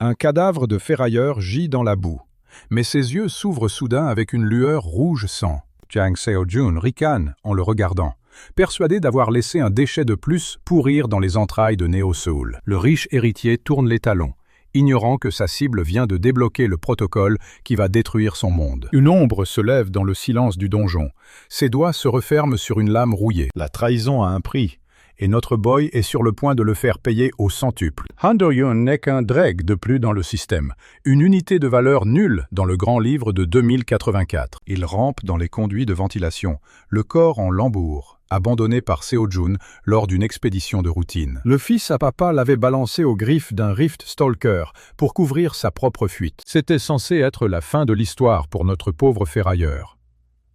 Un cadavre de ferrailleur gît dans la boue, mais ses yeux s'ouvrent soudain avec une lueur rouge sang. Jang Seo-jun ricane en le regardant, persuadé d'avoir laissé un déchet de plus pourrir dans les entrailles de Néo-Séoul. Le riche héritier tourne les talons, ignorant que sa cible vient de débloquer le protocole qui va détruire son monde. Une ombre se lève dans le silence du donjon. Ses doigts se referment sur une lame rouillée. La trahison a un prix, et notre boy est sur le point de le faire payer au centuple. Han Do-yeon n'est qu'un dreg de plus dans le système, une unité de valeur nulle dans le grand livre de 2084. Il rampe dans les conduits de ventilation, le corps en lambour, abandonné par Seo-jun lors d'une expédition de routine. Le fils à papa l'avait balancé aux griffes d'un Rift Stalker pour couvrir sa propre fuite. C'était censé être la fin de l'histoire pour notre pauvre ferrailleur.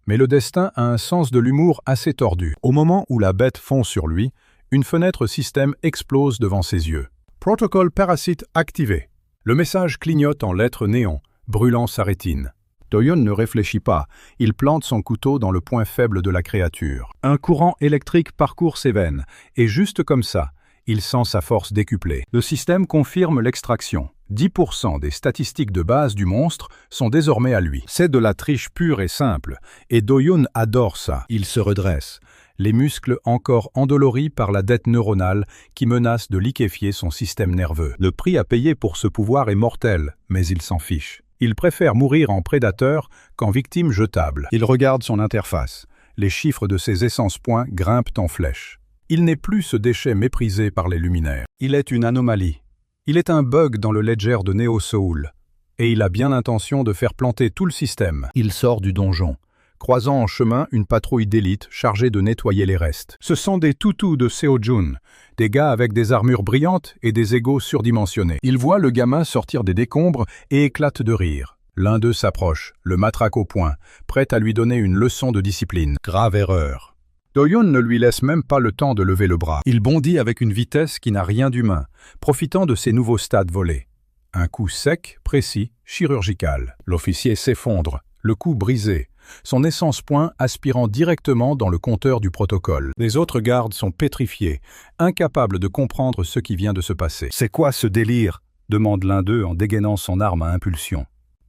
Mais le destin a un sens de l'humour assez tordu. Au moment où la bête fond sur lui, une fenêtre système explose devant ses yeux. Protocole parasite activé. Le message clignote en lettres néon, brûlant sa rétine. Do-yeon ne réfléchit pas, il plante son couteau dans le point faible de la créature. Un courant électrique parcourt ses veines, et juste comme ça, il sent sa force décuplée. Le système confirme l'extraction. 10% des statistiques de base du monstre sont désormais à lui. C'est de la triche pure et simple, et Do-yeon adore ça. Il se redresse, les muscles encore endoloris par la dette neuronale qui menace de liquéfier son système nerveux. Le prix à payer pour ce pouvoir est mortel, mais il s'en fiche. Il préfère mourir en prédateur qu'en victime jetable. Il regarde son interface. Les chiffres de ses essences points grimpent en flèche. Il n'est plus ce déchet méprisé par les luminaires. Il est une anomalie. Il est un bug dans le ledger de Néo-Séoul. Et il a bien l'intention de faire planter tout le système. Il sort du donjon, croisant en chemin une patrouille d'élite chargée de nettoyer les restes. Ce sont des toutous de Seo-jun, des gars avec des armures brillantes et des égos surdimensionnés. Il voit le gamin sortir des décombres et éclate de rire. L'un d'eux s'approche, le matraque au poing, prêt à lui donner une leçon de discipline. Grave erreur. Do-yeon ne lui laisse même pas le temps de lever le bras. Il bondit avec une vitesse qui n'a rien d'humain, profitant de ses nouveaux stades volés. Un coup sec, précis, chirurgical. L'officier s'effondre, le cou brisé, son essence point aspirant directement dans le compteur du protocole. Les autres gardes sont pétrifiés, incapables de comprendre ce qui vient de se passer. « C'est quoi ce délire ?» demande l'un d'eux en dégainant son arme à impulsion.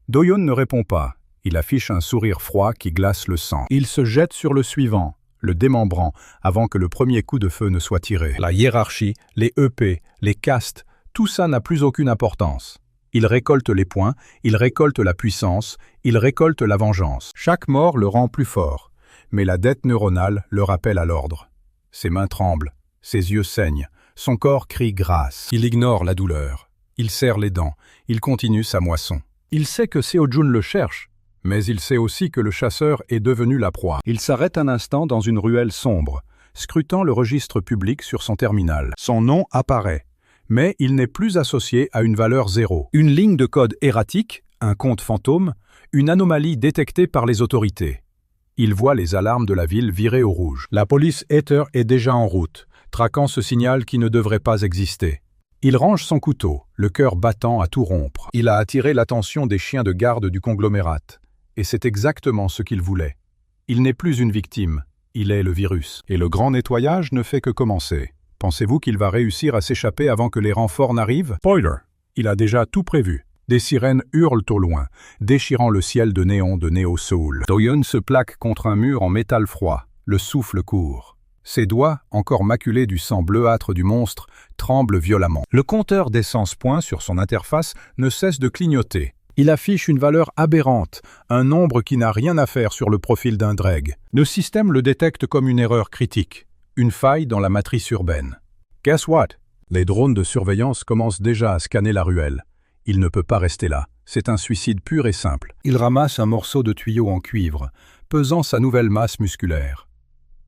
Do-yeon ne répond pas. Il affiche un sourire froid qui glace le sang. Il se jette sur le suivant, le démembrant, avant que le premier coup de feu ne soit tiré. La hiérarchie, les EP, les castes, tout ça n'a plus aucune importance. Il récolte les points, il récolte la puissance, il récolte la vengeance. Chaque mort le rend plus fort, mais la dette neuronale le rappelle à l'ordre. Ses mains tremblent, ses yeux saignent, son corps crie grâce. Il ignore la douleur, il serre les dents, il continue sa moisson. Il sait que Seo-jun le cherche, mais il sait aussi que le chasseur est devenu la proie. Il s'arrête un instant dans une ruelle sombre, scrutant le registre public sur son terminal. Son nom apparaît, mais il n'est plus associé à une valeur 0. Une ligne de code erratique, un compte fantôme, une anomalie détectée par les autorités. Il voit les alarmes de la ville virer au rouge. La police Ether est déjà en route, traquant ce signal qui ne devrait pas exister. Il range son couteau, le cœur battant à tout rompre. Il a attiré l'attention des chiens de garde du conglomérate. Et c'est exactement ce qu'il voulait. Il n'est plus une victime, il est le virus. Et le grand nettoyage ne fait que commencer. Pensez-vous qu'il va réussir à s'échapper avant que les renforts n'arrivent? Spoiler, il a déjà tout prévu. Des sirènes hurlent au loin, déchirant le ciel de néon de Néo-Séoul. Do-yeon se plaque contre un mur en métal froid, le souffle court. Ses doigts, encore maculés du sang bleuâtre du monstre, tremblent violemment. Le compteur d'essence point sur son interface ne cesse de clignoter. Il affiche une valeur aberrante, un nombre qui n'a rien à faire sur le profil d'un dreg. Le système le détecte comme une erreur critique, une faille dans la matrice urbaine. Guess what? Les drones de surveillance commencent déjà à scanner la ruelle. Il ne peut pas rester là, c'est un suicide pur et simple. Il ramasse un morceau de tuyau en cuivre, pesant sa nouvelle masse musculaire.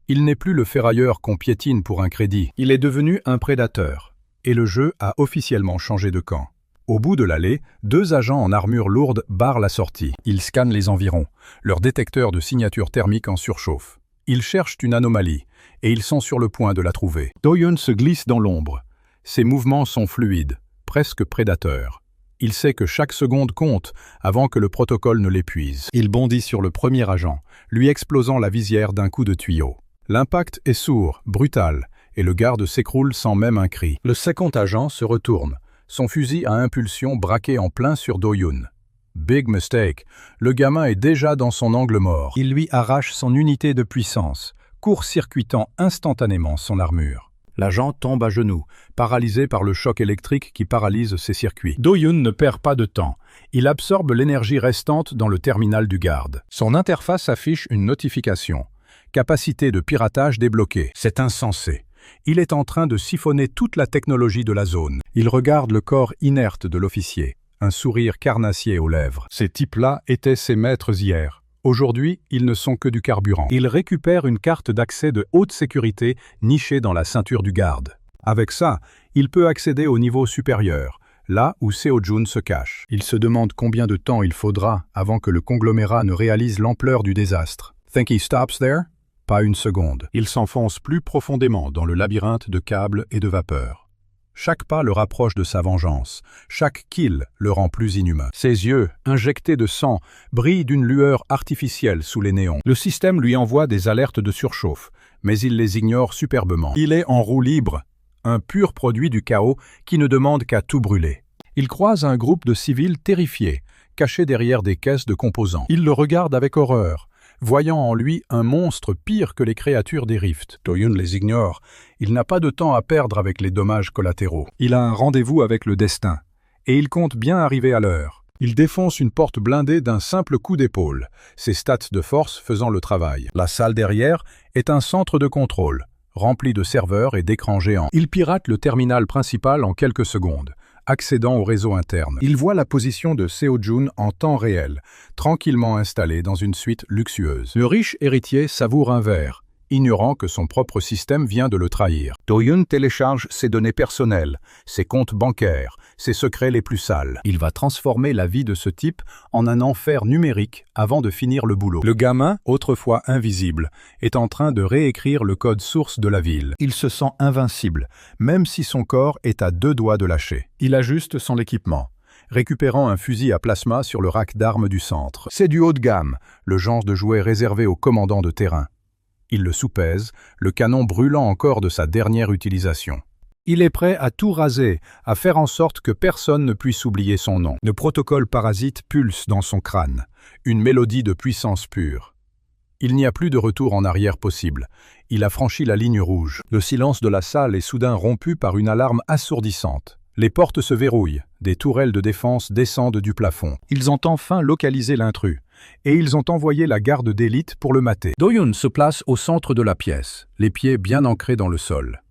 Il n'est plus le ferrailleur qu'on piétine pour un crédit, il est devenu un prédateur. Et le jeu a officiellement changé de camp. Au bout de l'allée, 2 agents en armure lourde barrent la sortie. Ils scannent les environs, leur détecteur de signature thermique en surchauffe. Ils cherchent une anomalie, et ils sont sur le point de la trouver. Do-yeon se glisse dans l'ombre. Ses mouvements sont fluides, presque prédateurs. Il sait que chaque seconde compte avant que le protocole ne l'épuise. Il bondit sur le premier agent, lui explosant la visière d'un coup de tuyau. L'impact est sourd, brutal, et le garde s'écroule sans même un cri. Le second agent se retourne, son fusil à impulsion braqué en plein sur Do-Yoon. Big mistake, le gamin est déjà dans son angle mort. Il lui arrache son unité de puissance, court-circuitant instantanément son armure. L'agent tombe à genoux, paralysé par le choc électrique qui paralyse ses circuits. Do-Yoon ne perd pas de temps. Il absorbe l'énergie restante dans le terminal du garde. Son interface affiche une notification. Capacité de piratage débloquée. C'est insensé. Il est en train de siphonner toute la technologie de la zone. Il regarde le corps inerte de l'officier, un sourire carnassier aux lèvres. Ces types-là étaient ses maîtres hier. Aujourd'hui, ils ne sont que du carburant. Il récupère une carte d'accès de haute sécurité nichée dans la ceinture du garde. Avec ça, il peut accéder au niveau supérieur, là où Seo-Jun se cache. Il se demande combien de temps il faudra avant que le conglomérat ne réalise l'ampleur du désastre. Think he stops there? Pas une seconde. Il s'enfonce plus profondément dans le labyrinthe de câbles et de vapeur. Chaque pas le rapproche de sa vengeance. Chaque kill le rend plus inhumain. Ses yeux, injectés de sang, brillent d'une lueur artificielle sous les néons. Le système lui envoie des alertes de surchauffe, mais il les ignore superbement. Il est en roue libre, un pur produit du chaos qui ne demande qu'à tout brûler. Il croise un groupe de civils terrifiés, cachés derrière des caisses de composants. Il le regarde avec horreur, voyant en lui un monstre pire que les créatures des rifts. Do-Yoon les ignore. Il n'a pas de temps à perdre avec les dommages collatéraux. Il a un rendez-vous avec le destin, et il compte bien arriver à l'heure. Il défonce une porte blindée d'un simple coup d'épaule, ses stats de force faisant le travail. La salle derrière est un centre de contrôle, rempli de serveurs et d'écrans géants. Il pirate le terminal principal en quelques secondes, accédant au réseau interne. Il voit la position de Seo-Jun en temps réel, tranquillement installé dans une suite luxueuse. Le riche héritier savoure un verre, ignorant que son propre système vient de le trahir. Do-Yoon télécharge ses données personnelles, ses comptes bancaires, ses secrets les plus sales. Il va transformer la vie de ce type en un enfer numérique avant de finir le boulot. Le gamin, autrefois invisible, est en train de réécrire le code source de la ville. Il se sent invincible, même si son corps est à 2 doigts de lâcher. Il ajuste son équipement, récupérant un fusil à plasma sur le rack d'armes du centre. C'est du haut de gamme, le genre de jouet réservé aux commandants de terrain. Il le soupèse, le canon brûlant encore de sa dernière utilisation. Il est prêt à tout raser, à faire en sorte que personne ne puisse oublier son nom. Le protocole parasite pulse dans son crâne, une mélodie de puissance pure. Il n'y a plus de retour en arrière possible. Il a franchi la ligne rouge. Le silence de la salle est soudain rompu par une alarme assourdissante. Les portes se verrouillent, des tourelles de défense descendent du plafond. Ils ont enfin localisé l'intrus, et ils ont envoyé la garde d'élite pour le mater. Do-Yoon se place au centre de la pièce, les pieds bien ancrés dans le sol.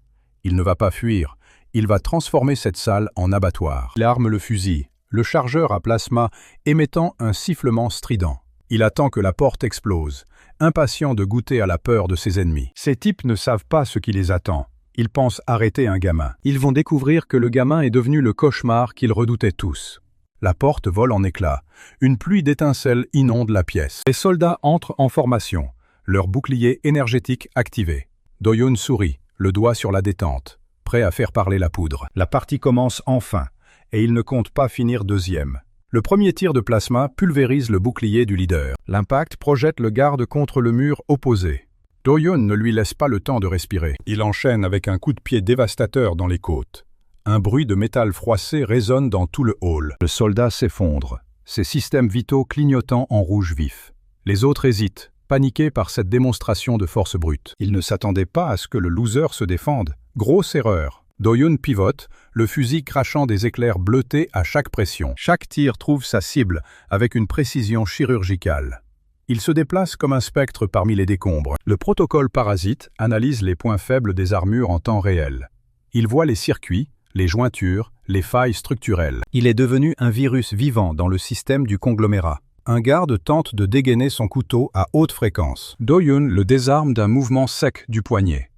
Il ne va pas fuir, il va transformer cette salle en abattoir. Il arme le fusil, le chargeur à plasma émettant un sifflement strident. Il attend que la porte explose, impatient de goûter à la peur de ses ennemis. Ces types ne savent pas ce qui les attend. Ils pensent arrêter un gamin. Ils vont découvrir que le gamin est devenu le cauchemar qu'ils redoutaient tous. La porte vole en éclats. Une pluie d'étincelles inonde la pièce. Les soldats entrent en formation, leur bouclier énergétique activé. Do-Yoon sourit, le doigt sur la détente, prêt à faire parler la poudre. La partie commence enfin, et il ne compte pas finir deuxième. Le premier tir de plasma pulvérise le bouclier du leader. L'impact projette le garde contre le mur opposé. Do-Yoon ne lui laisse pas le temps de respirer. Il enchaîne avec un coup de pied dévastateur dans les côtes. Un bruit de métal froissé résonne dans tout le hall. Le soldat s'effondre, ses systèmes vitaux clignotant en rouge vif. Les autres hésitent, paniqués par cette démonstration de force brute. Ils ne s'attendaient pas à ce que le loser se défende. Grosse erreur. Do-Yoon pivote, le fusil crachant des éclairs bleutés à chaque pression. Chaque tir trouve sa cible, avec une précision chirurgicale. Il se déplace comme un spectre parmi les décombres. Le protocole parasite analyse les points faibles des armures en temps réel. Il voit les circuits, les jointures, les failles structurelles. Il est devenu un virus vivant dans le système du conglomérat. Un garde tente de dégainer son couteau à haute fréquence. Do-Yoon le désarme d'un mouvement sec du poignet.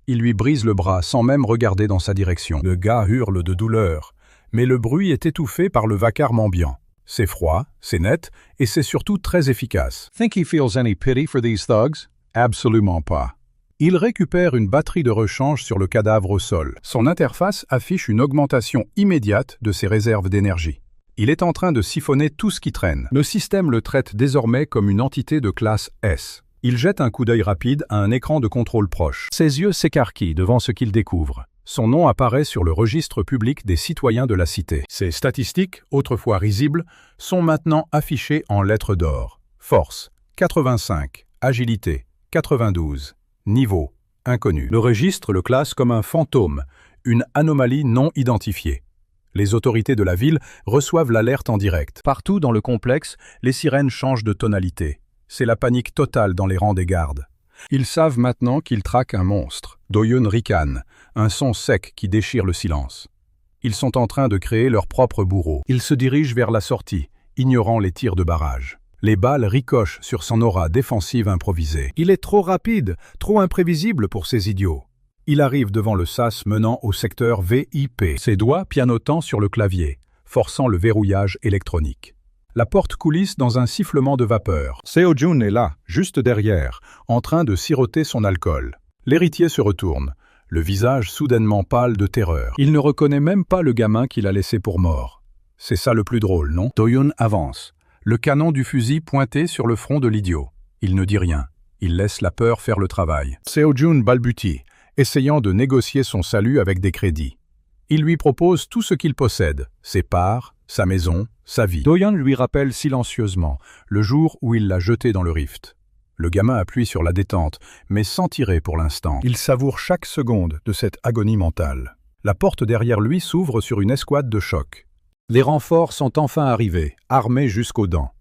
Il lui brise le bras sans même regarder dans sa direction. Le gars hurle de douleur, mais le bruit est étouffé par le vacarme ambiant. C'est froid, c'est net, et c'est surtout très efficace. Think he feels any pity for these thugs? Absolument pas. Il récupère une batterie de rechange sur le cadavre au sol. Son interface affiche une augmentation immédiate de ses réserves d'énergie. Il est en train de siphonner tout ce qui traîne. Le système le traite désormais comme une entité de classe S. Il jette un coup d'œil rapide à un écran de contrôle proche. Ses yeux s'écarquillent devant ce qu'il découvre. Son nom apparaît sur le registre public des citoyens de la cité. Ses statistiques, autrefois risibles, sont maintenant affichées en lettres d'or. Force, 85. Agilité, 92. Niveau, inconnu. Le registre le classe comme un fantôme, une anomalie non identifiée. Les autorités de la ville reçoivent l'alerte en direct. Partout dans le complexe, les sirènes changent de tonalité. C'est la panique totale dans les rangs des gardes. Ils savent maintenant qu'ils traquent un monstre, Do-Hyun ricane, un son sec qui déchire le silence. Ils sont en train de créer leur propre bourreau. Ils se dirigent vers la sortie, ignorant les tirs de barrage. Les balles ricochent sur son aura défensive improvisée. Il est trop rapide, trop imprévisible pour ces idiots. Il arrive devant le sas menant au secteur VIP, ses doigts pianotant sur le clavier, forçant le verrouillage électronique. La porte coulisse dans un sifflement de vapeur. Seo-Jun est là, juste derrière, en train de siroter son alcool. L'héritier se retourne, le visage soudainement pâle de terreur. Il ne reconnaît même pas le gamin qu'il a laissé pour mort. C'est ça le plus drôle, non? Do-Hyun avance, le canon du fusil pointé sur le front de l'idiot. Il ne dit rien. Il laisse la peur faire le travail. Seo-Jun balbutie, essayant de négocier son salut avec des crédits. Il lui propose tout ce qu'il possède, ses parts, sa maison, sa vie. Do-Hyun lui rappelle silencieusement le jour où il l'a jeté dans le rift. Le gamin appuie sur la détente, mais sans tirer pour l'instant. Il savoure chaque seconde de cette agonie mentale. La porte derrière lui s'ouvre sur une escouade de choc. Les renforts sont enfin arrivés, armés jusqu'aux dents.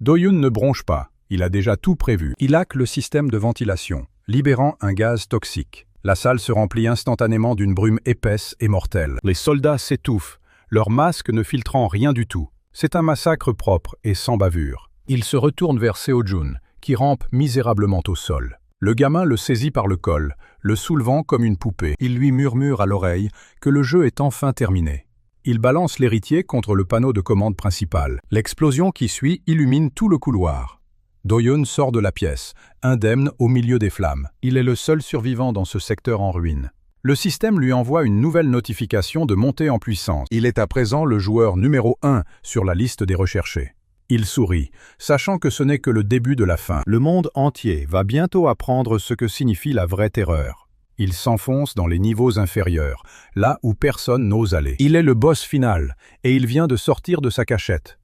Do-Hyun ne bronche pas, il a déjà tout prévu. Il hack le système de ventilation, libérant un gaz toxique. La salle se remplit instantanément d'une brume épaisse et mortelle. Les soldats s'étouffent, leurs masques ne filtrant rien du tout. C'est un massacre propre et sans bavure. Il se retourne vers Seo-Jun, qui rampe misérablement au sol. Le gamin le saisit par le col, le soulevant comme une poupée. Il lui murmure à l'oreille que le jeu est enfin terminé. Il balance l'héritier contre le panneau de commande principal. L'explosion qui suit illumine tout le couloir. Do-Hyun sort de la pièce, indemne au milieu des flammes. Il est le seul survivant dans ce secteur en ruine. Le système lui envoie une nouvelle notification de montée en puissance. Il est à présent le joueur numéro 1 sur la liste des recherchés. Il sourit, sachant que ce n'est que le début de la fin. Le monde entier va bientôt apprendre ce que signifie la vraie terreur. Il s'enfonce dans les niveaux inférieurs, là où personne n'ose aller. Il est le boss final, et il vient de sortir de sa cachette.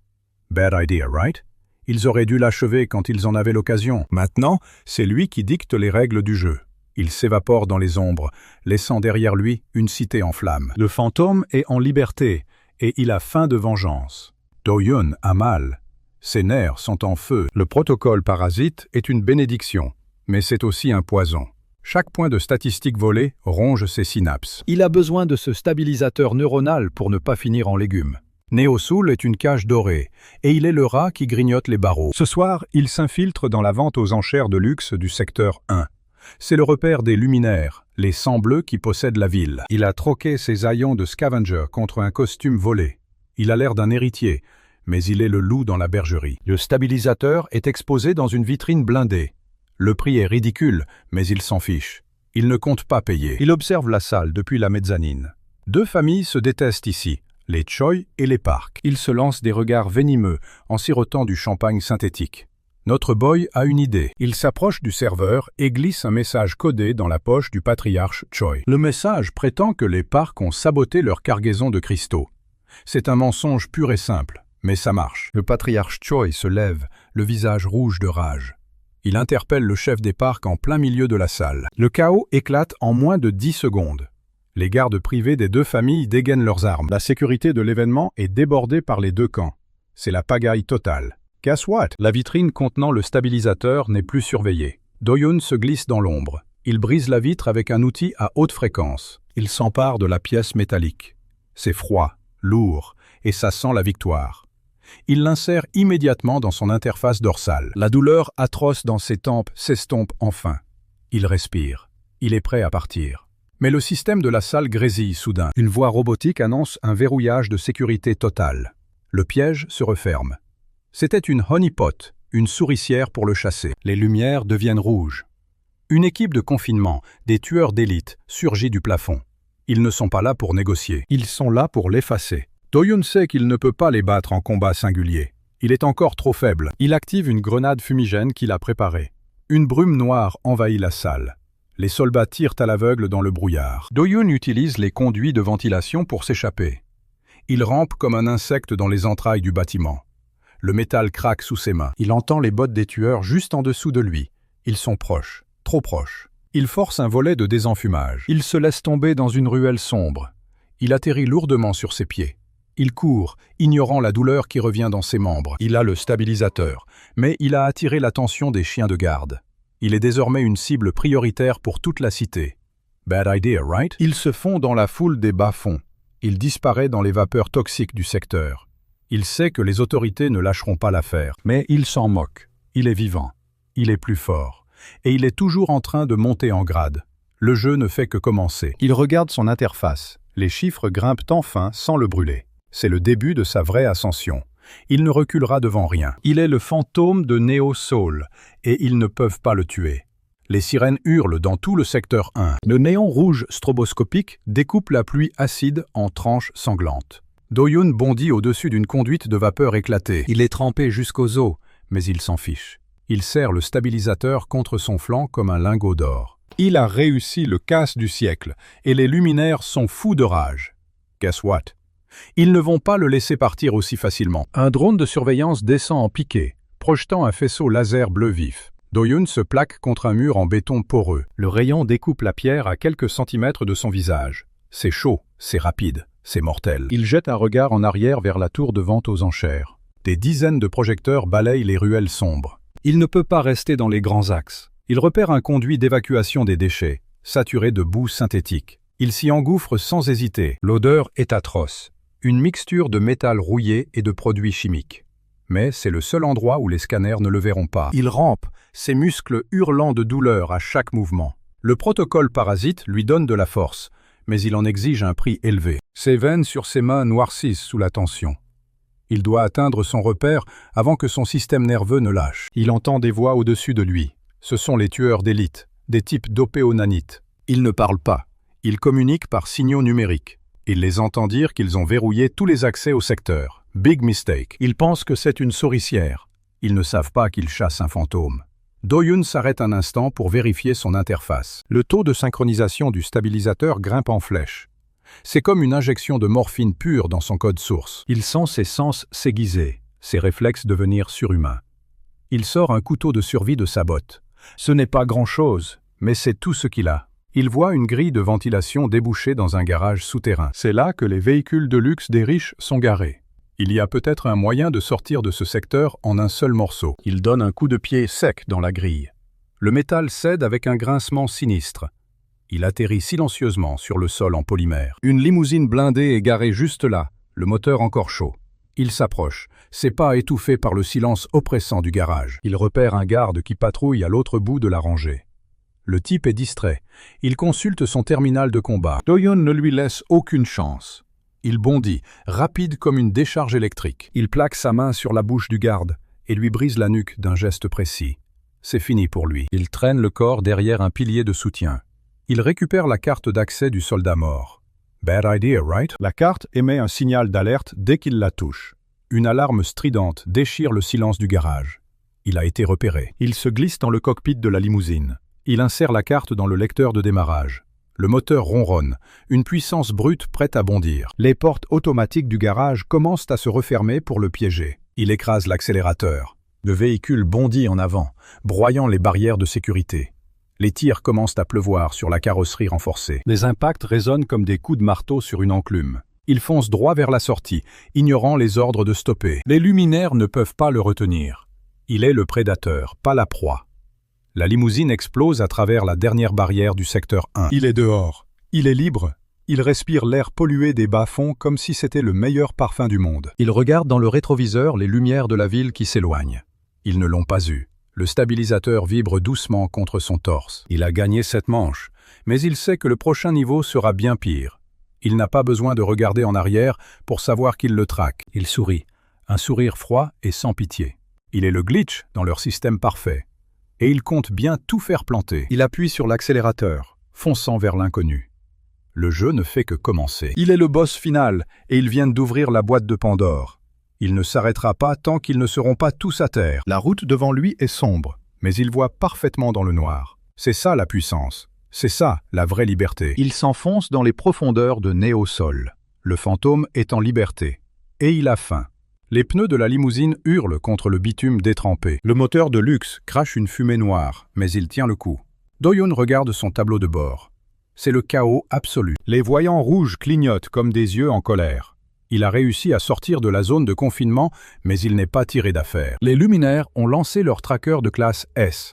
Bad idea, right? Ils auraient dû l'achever quand ils en avaient l'occasion. Maintenant, c'est lui qui dicte les règles du jeu. Il s'évapore dans les ombres, laissant derrière lui une cité en flammes. Le fantôme est en liberté, et il a faim de vengeance. Do-Hyun a mal. Ses nerfs sont en feu. Le protocole parasite est une bénédiction, mais c'est aussi un poison. Chaque point de statistique volé ronge ses synapses. Il a besoin de ce stabilisateur neuronal pour ne pas finir en légumes. Néo-Soul est une cage dorée, et il est le rat qui grignote les barreaux. Ce soir, il s'infiltre dans la vente aux enchères de luxe du secteur 1. C'est le repère des luminaires, les sangs bleus qui possèdent la ville. Il a troqué ses haillons de scavenger contre un costume volé. Il a l'air d'un héritier, mais il est le loup dans la bergerie. Le stabilisateur est exposé dans une vitrine blindée. Le prix est ridicule, mais il s'en fiche. Il ne compte pas payer. Il observe la salle depuis la mezzanine. Deux familles se détestent ici, les Choi et les Park. Ils se lancent des regards venimeux en sirotant du champagne synthétique. Notre boy a une idée. Il s'approche du serveur et glisse un message codé dans la poche du patriarche Choi. Le message prétend que les Park ont saboté leur cargaison de cristaux. C'est un mensonge pur et simple, mais ça marche. Le patriarche Choi se lève, le visage rouge de rage. Il interpelle le chef des Park en plein milieu de la salle. Le chaos éclate en moins de 10 secondes. Les gardes privés des deux familles dégainent leurs armes. La sécurité de l'événement est débordée par les deux camps. C'est la pagaille totale. Guess what? La vitrine contenant le stabilisateur n'est plus surveillée. Do-Hyun se glisse dans l'ombre. Il brise la vitre avec un outil à haute fréquence. Il s'empare de la pièce métallique. C'est froid, lourd, et ça sent la victoire. Il l'insère immédiatement dans son interface dorsale. La douleur atroce dans ses tempes s'estompe enfin. Il respire. Il est prêt à partir. Mais le système de la salle grésille soudain. Une voix robotique annonce un verrouillage de sécurité total. Le piège se referme. C'était une honeypot, une souricière pour le chasser. Les lumières deviennent rouges. Une équipe de confinement, des tueurs d'élite, surgit du plafond. Ils ne sont pas là pour négocier. Ils sont là pour l'effacer. Do-Hyun sait qu'il ne peut pas les battre en combat singulier. Il est encore trop faible. Il active une grenade fumigène qu'il a préparée. Une brume noire envahit la salle. Les soldats tirent à l'aveugle dans le brouillard. Do-yoon utilise les conduits de ventilation pour s'échapper. Il rampe comme un insecte dans les entrailles du bâtiment. Le métal craque sous ses mains. Il entend les bottes des tueurs juste en dessous de lui. Ils sont proches, trop proches. Il force un volet de désenfumage. Il se laisse tomber dans une ruelle sombre. Il atterrit lourdement sur ses pieds. Il court, ignorant la douleur qui revient dans ses membres. Il a le stabilisateur, mais il a attiré l'attention des chiens de garde. Il est désormais une cible prioritaire pour toute la cité. Bad idea, right? Il se fond dans la foule des bas-fonds. Il disparaît dans les vapeurs toxiques du secteur. Il sait que les autorités ne lâcheront pas l'affaire. Mais il s'en moque. Il est vivant. Il est plus fort. Et il est toujours en train de monter en grade. Le jeu ne fait que commencer. Il regarde son interface. Les chiffres grimpent enfin sans le brûler. C'est le début de sa vraie ascension. Il ne reculera devant rien. Il est le fantôme de Neo Soul, et ils ne peuvent pas le tuer. Les sirènes hurlent dans tout le secteur 1. Le néon rouge stroboscopique découpe la pluie acide en tranches sanglantes. Do-yoon bondit au-dessus d'une conduite de vapeur éclatée. Il est trempé jusqu'aux os, mais il s'en fiche. Il serre le stabilisateur contre son flanc comme un lingot d'or. Il a réussi le casse du siècle, et les luminaires sont fous de rage. Guess what? Ils ne vont pas le laisser partir aussi facilement. Un drone de surveillance descend en piqué, projetant un faisceau laser bleu vif. Do-yoon se plaque contre un mur en béton poreux. Le rayon découpe la pierre à quelques centimètres de son visage. C'est chaud, c'est rapide, c'est mortel. Il jette un regard en arrière vers la tour de vente aux enchères. Des dizaines de projecteurs balayent les ruelles sombres. Il ne peut pas rester dans les grands axes. Il repère un conduit d'évacuation des déchets, saturé de boue synthétique. Il s'y engouffre sans hésiter. L'odeur est atroce. Une mixture de métal rouillé et de produits chimiques. Mais c'est le seul endroit où les scanners ne le verront pas. Il rampe, ses muscles hurlant de douleur à chaque mouvement. Le protocole parasite lui donne de la force, mais il en exige un prix élevé. Ses veines sur ses mains noircissent sous la tension. Il doit atteindre son repère avant que son système nerveux ne lâche. Il entend des voix au-dessus de lui. Ce sont les tueurs d'élite, des types dopés au nanite. Ils ne parlent pas. Ils communiquent par signaux numériques. Il les entend dire qu'ils ont verrouillé tous les accès au secteur. Big mistake. Ils pensent que c'est une souricière. Ils ne savent pas qu'ils chassent un fantôme. Do-yoon s'arrête un instant pour vérifier son interface. Le taux de synchronisation du stabilisateur grimpe en flèche. C'est comme une injection de morphine pure dans son code source. Il sent ses sens s'aiguiser, ses réflexes devenir surhumains. Il sort un couteau de survie de sa botte. Ce n'est pas grand-chose, mais c'est tout ce qu'il a. Il voit une grille de ventilation déboucher dans un garage souterrain. C'est là que les véhicules de luxe des riches sont garés. Il y a peut-être un moyen de sortir de ce secteur en un seul morceau. Il donne un coup de pied sec dans la grille. Le métal cède avec un grincement sinistre. Il atterrit silencieusement sur le sol en polymère. Une limousine blindée est garée juste là, le moteur encore chaud. Il s'approche, ses pas étouffés par le silence oppressant du garage. Il repère un garde qui patrouille à l'autre bout de la rangée. Le type est distrait. Il consulte son terminal de combat. Do-yoon ne lui laisse aucune chance. Il bondit, rapide comme une décharge électrique. Il plaque sa main sur la bouche du garde et lui brise la nuque d'un geste précis. C'est fini pour lui. Il traîne le corps derrière un pilier de soutien. Il récupère la carte d'accès du soldat mort. Bad idea, right? La carte émet un signal d'alerte dès qu'il la touche. Une alarme stridente déchire le silence du garage. Il a été repéré. Il se glisse dans le cockpit de la limousine. Il insère la carte dans le lecteur de démarrage. Le moteur ronronne, une puissance brute prête à bondir. Les portes automatiques du garage commencent à se refermer pour le piéger. Il écrase l'accélérateur. Le véhicule bondit en avant, broyant les barrières de sécurité. Les tirs commencent à pleuvoir sur la carrosserie renforcée. Les impacts résonnent comme des coups de marteau sur une enclume. Il fonce droit vers la sortie, ignorant les ordres de stopper. Les luminaires ne peuvent pas le retenir. Il est le prédateur, pas la proie. La limousine explose à travers la dernière barrière du secteur 1. Il est dehors. Il est libre. Il respire l'air pollué des bas-fonds comme si c'était le meilleur parfum du monde. Il regarde dans le rétroviseur les lumières de la ville qui s'éloignent. Ils ne l'ont pas eu. Le stabilisateur vibre doucement contre son torse. Il a gagné cette manche, mais il sait que le prochain niveau sera bien pire. Il n'a pas besoin de regarder en arrière pour savoir qu'il le traque. Il sourit, un sourire froid et sans pitié. Il est le glitch dans leur système parfait. Et il compte bien tout faire planter. Il appuie sur l'accélérateur, fonçant vers l'inconnu. Le jeu ne fait que commencer. Il est le boss final, et il vient d'ouvrir la boîte de Pandore. Il ne s'arrêtera pas tant qu'ils ne seront pas tous à terre. La route devant lui est sombre, mais il voit parfaitement dans le noir. C'est ça la puissance. C'est ça, la vraie liberté. Il s'enfonce dans les profondeurs de Néo-Sol. Le fantôme est en liberté. Et il a faim. Les pneus de la limousine hurlent contre le bitume détrempé. Le moteur de luxe crache une fumée noire, mais il tient le coup. Do-yoon regarde son tableau de bord. C'est le chaos absolu. Les voyants rouges clignotent comme des yeux en colère. Il a réussi à sortir de la zone de confinement, mais il n'est pas tiré d'affaire. Les luminaires ont lancé leur tracker de classe S.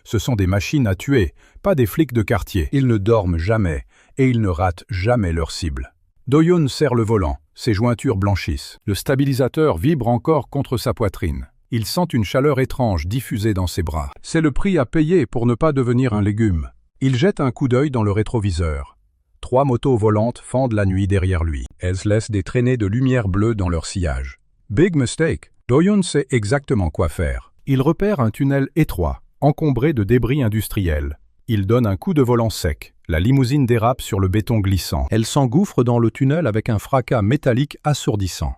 Ce sont des machines à tuer, pas des flics de quartier. Ils ne dorment jamais, et ils ne ratent jamais leur cible. Do-yoon serre le volant, ses jointures blanchissent. Le stabilisateur vibre encore contre sa poitrine. Il sent une chaleur étrange diffusée dans ses bras. C'est le prix à payer pour ne pas devenir un légume. Il jette un coup d'œil dans le rétroviseur. 3 motos volantes fendent la nuit derrière lui. Elles laissent des traînées de lumière bleue dans leur sillage. Big mistake. Do-yoon sait exactement quoi faire. Il repère un tunnel étroit, encombré de débris industriels. Il donne un coup de volant sec. La limousine dérape sur le béton glissant. Elle s'engouffre dans le tunnel avec un fracas métallique assourdissant.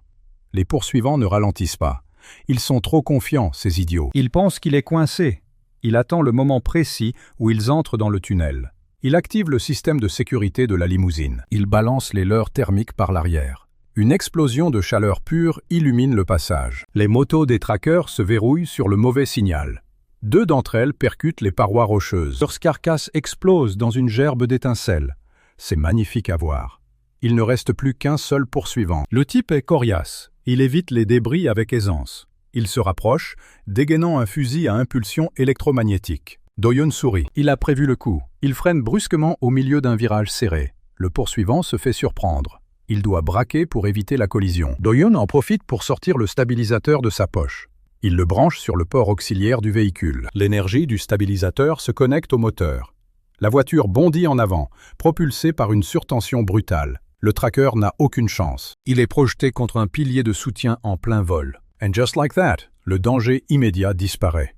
Les poursuivants ne ralentissent pas. Ils sont trop confiants, ces idiots. Il pense qu'il est coincé. Il attend le moment précis où ils entrent dans le tunnel. Il active le système de sécurité de la limousine. Il balance les leurres thermiques par l'arrière. Une explosion de chaleur pure illumine le passage. Les motos des trackers se verrouillent sur le mauvais signal. 2 d'entre elles percutent les parois rocheuses. Leurs carcasses explosent dans une gerbe d'étincelles. C'est magnifique à voir. Il ne reste plus qu'un seul poursuivant. Le type est coriace. Il évite les débris avec aisance. Il se rapproche, dégainant un fusil à impulsion électromagnétique. Do-yoon sourit. Il a prévu le coup. Il freine brusquement au milieu d'un virage serré. Le poursuivant se fait surprendre. Il doit braquer pour éviter la collision. Do-yoon en profite pour sortir le stabilisateur de sa poche. Il le branche sur le port auxiliaire du véhicule. L'énergie du stabilisateur se connecte au moteur. La voiture bondit en avant, propulsée par une surtension brutale. Le tracker n'a aucune chance. Il est projeté contre un pilier de soutien en plein vol. And just like that, le danger immédiat disparaît.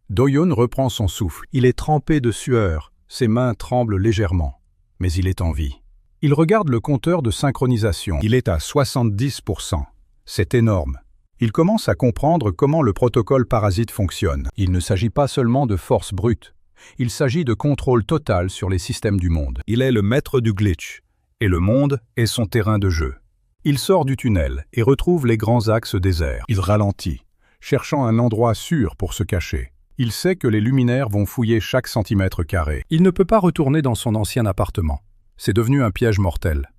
Do-yoon reprend son souffle. Il est trempé de sueur. Ses mains tremblent légèrement. Mais il est en vie. Il regarde le compteur de synchronisation. Il est à 70%. C'est énorme. Il commence à comprendre comment le protocole parasite fonctionne. Il ne s'agit pas seulement de force brute. Il s'agit de contrôle total sur les systèmes du monde. Il est le maître du glitch. Et le monde est son terrain de jeu. Il sort du tunnel et retrouve les grands axes déserts. Il ralentit, cherchant un endroit sûr pour se cacher. Il sait que les luminaires vont fouiller chaque centimètre carré. Il ne peut pas retourner dans son ancien appartement. C'est devenu un piège mortel.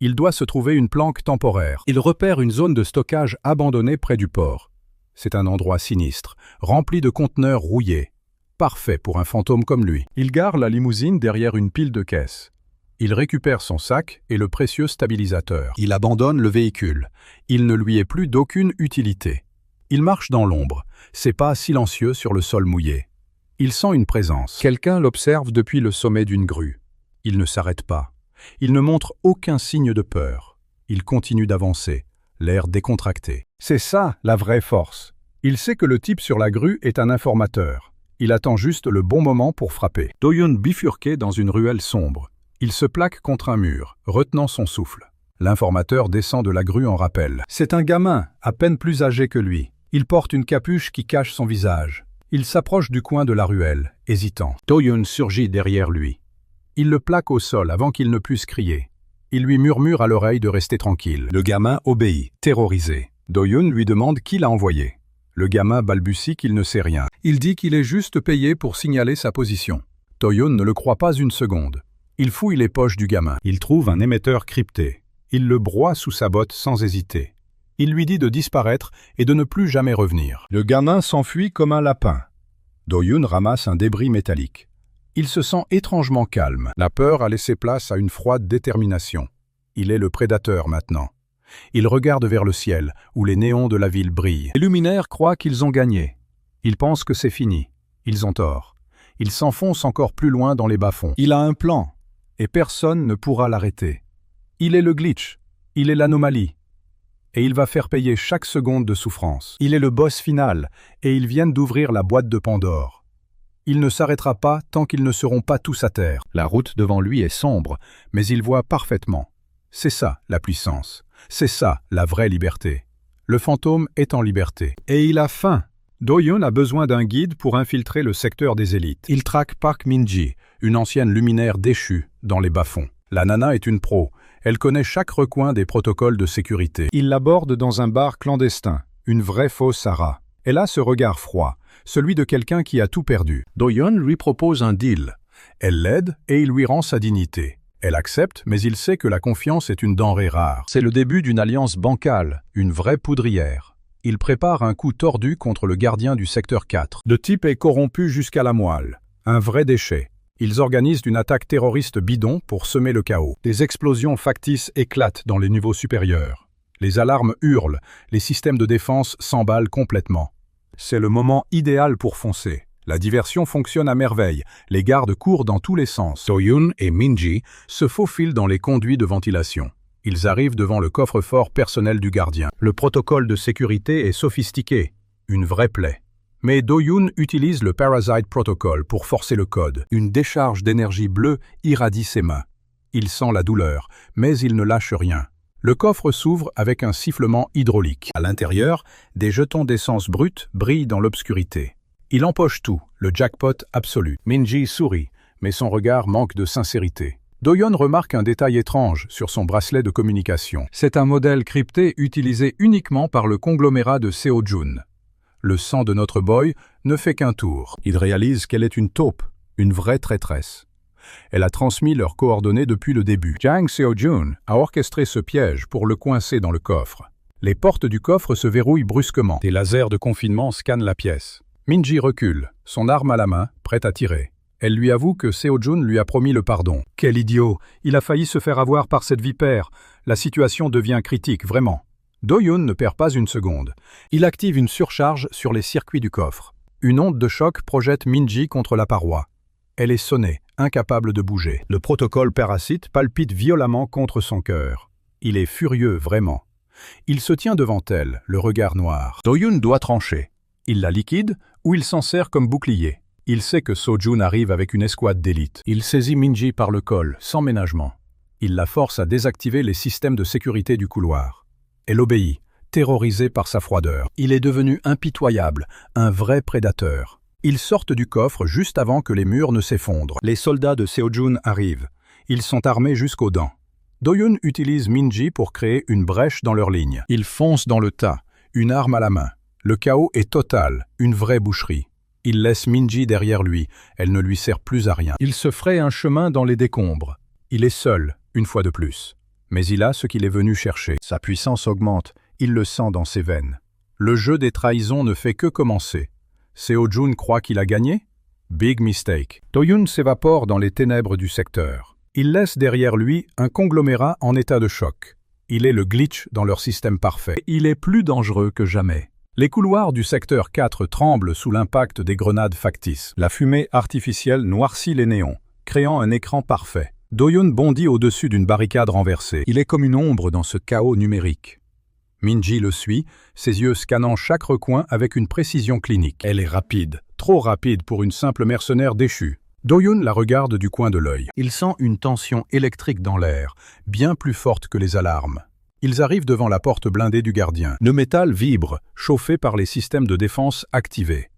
Il doit se trouver une planque temporaire. Il repère une zone de stockage abandonnée près du port. C'est un endroit sinistre, rempli de conteneurs rouillés. Parfait pour un fantôme comme lui. Il gare la limousine derrière une pile de caisses. Il récupère son sac et le précieux stabilisateur. Il abandonne le véhicule. Il ne lui est plus d'aucune utilité. Il marche dans l'ombre, ses pas silencieux sur le sol mouillé. Il sent une présence. Quelqu'un l'observe depuis le sommet d'une grue. Il ne s'arrête pas. Il ne montre aucun signe de peur. Il continue d'avancer, l'air décontracté. C'est ça, la vraie force. Il sait que le type sur la grue est un informateur. Il attend juste le bon moment pour frapper. Do-yoon bifurqué dans une ruelle sombre. Il se plaque contre un mur, retenant son souffle. L'informateur descend de la grue en rappel. C'est un gamin, à peine plus âgé que lui. Il porte une capuche qui cache son visage. Il s'approche du coin de la ruelle, hésitant. Do-yoon surgit derrière lui. Il le plaque au sol avant qu'il ne puisse crier. Il lui murmure à l'oreille de rester tranquille. Le gamin obéit, terrorisé. Do-yoon lui demande qui l'a envoyé. Le gamin balbutie qu'il ne sait rien. Il dit qu'il est juste payé pour signaler sa position. Do-yoon ne le croit pas une seconde. Il fouille les poches du gamin. Il trouve un émetteur crypté. Il le broie sous sa botte sans hésiter. Il lui dit de disparaître et de ne plus jamais revenir. Le gamin s'enfuit comme un lapin. Do-yoon ramasse un débris métallique. Il se sent étrangement calme. La peur a laissé place à une froide détermination. Il est le prédateur maintenant. Il regarde vers le ciel, où les néons de la ville brillent. Les luminaires croient qu'ils ont gagné. Ils pensent que c'est fini. Ils ont tort. Il s'enfonce encore plus loin dans les bas-fonds. Il a un plan, et personne ne pourra l'arrêter. Il est le glitch. Il est l'anomalie. Et il va faire payer chaque seconde de souffrance. Il est le boss final, et ils viennent d'ouvrir la boîte de Pandore. Il ne s'arrêtera pas tant qu'ils ne seront pas tous à terre. La route devant lui est sombre, mais il voit parfaitement. C'est ça, la puissance. C'est ça, la vraie liberté. Le fantôme est en liberté. Et il a faim. Do-hyun a besoin d'un guide pour infiltrer le secteur des élites. Il traque Park Min-ji, une ancienne luminaire déchue, dans les bas-fonds. La nana est une pro. Elle connaît chaque recoin des protocoles de sécurité. Il l'aborde dans un bar clandestin, une vraie fausse Sarah. Elle a ce regard froid, celui de quelqu'un qui a tout perdu. Do-hyun lui propose un deal. Elle l'aide et il lui rend sa dignité. Elle accepte, mais il sait que la confiance est une denrée rare. C'est le début d'une alliance bancale, une vraie poudrière. Il prépare un coup tordu contre le gardien du secteur 4. Le type est corrompu jusqu'à la moelle. Un vrai déchet. Ils organisent une attaque terroriste bidon pour semer le chaos. Des explosions factices éclatent dans les niveaux supérieurs. Les alarmes hurlent, les systèmes de défense s'emballent complètement. C'est le moment idéal pour foncer. La diversion fonctionne à merveille, les gardes courent dans tous les sens. Do-hyun et Min-ji se faufilent dans les conduits de ventilation. Ils arrivent devant le coffre-fort personnel du gardien. Le protocole de sécurité est sophistiqué, une vraie plaie. Mais Do-hyun utilise le Parasite Protocol pour forcer le code. Une décharge d'énergie bleue irradie ses mains. Il sent la douleur, mais il ne lâche rien. Le coffre s'ouvre avec un sifflement hydraulique. À l'intérieur, des jetons d'essence brute brillent dans l'obscurité. Il empoche tout, le jackpot absolu. Min-ji sourit, mais son regard manque de sincérité. Do-hyun remarque un détail étrange sur son bracelet de communication. C'est un modèle crypté utilisé uniquement par le conglomérat de Seo-jun. Le sang de notre boy ne fait qu'un tour. Il réalise qu'elle est une taupe, une vraie traîtresse. Elle a transmis leurs coordonnées depuis le début. Jang Seo-jun a orchestré ce piège pour le coincer dans le coffre. Les portes du coffre se verrouillent brusquement. Des lasers de confinement scannent la pièce. Min-ji recule, son arme à la main, prête à tirer. Elle lui avoue que Seo-jun lui a promis le pardon. Quel idiot! Il a failli se faire avoir par cette vipère. La situation devient critique, vraiment. Do-hyun ne perd pas une seconde. Il active une surcharge sur les circuits du coffre. Une onde de choc projette Min-ji contre la paroi. Elle est sonnée, incapable de bouger. Le protocole parasite palpite violemment contre son cœur. Il est furieux, vraiment. Il se tient devant elle, le regard noir. Do-hyun doit trancher. Il la liquide ou il s'en sert comme bouclier. Il sait que Seo-jun arrive avec une escouade d'élite. Il saisit Min-ji par le col, sans ménagement. Il la force à désactiver les systèmes de sécurité du couloir. Elle obéit, terrorisée par sa froideur. Il est devenu impitoyable, un vrai prédateur. Ils sortent du coffre juste avant que les murs ne s'effondrent. Les soldats de Seo-jun arrivent. Ils sont armés jusqu'aux dents. Do-hyun utilise Min-ji pour créer une brèche dans leur ligne. Ils foncent dans le tas, une arme à la main. Le chaos est total, une vraie boucherie. Il laisse Min-ji derrière lui, elle ne lui sert plus à rien. Il se fraye un chemin dans les décombres. Il est seul, une fois de plus. Mais il a ce qu'il est venu chercher. Sa puissance augmente, il le sent dans ses veines. Le jeu des trahisons ne fait que commencer. Seo-jun croit qu'il a gagné? Big mistake. Do-hyun s'évapore dans les ténèbres du secteur. Il laisse derrière lui un conglomérat en état de choc. Il est le glitch dans leur système parfait. Il est plus dangereux que jamais. Les couloirs du secteur 4 tremblent sous l'impact des grenades factices. La fumée artificielle noircit les néons, créant un écran parfait. Do-hyun bondit au-dessus d'une barricade renversée. Il est comme une ombre dans ce chaos numérique. Min-ji le suit, ses yeux scannant chaque recoin avec une précision clinique. Elle est rapide, trop rapide pour une simple mercenaire déchue. Do-hyun la regarde du coin de l'œil. Il sent une tension électrique dans l'air, bien plus forte que les alarmes. Ils arrivent devant la porte blindée du gardien. Le métal vibre, chauffé par les systèmes de défense activés.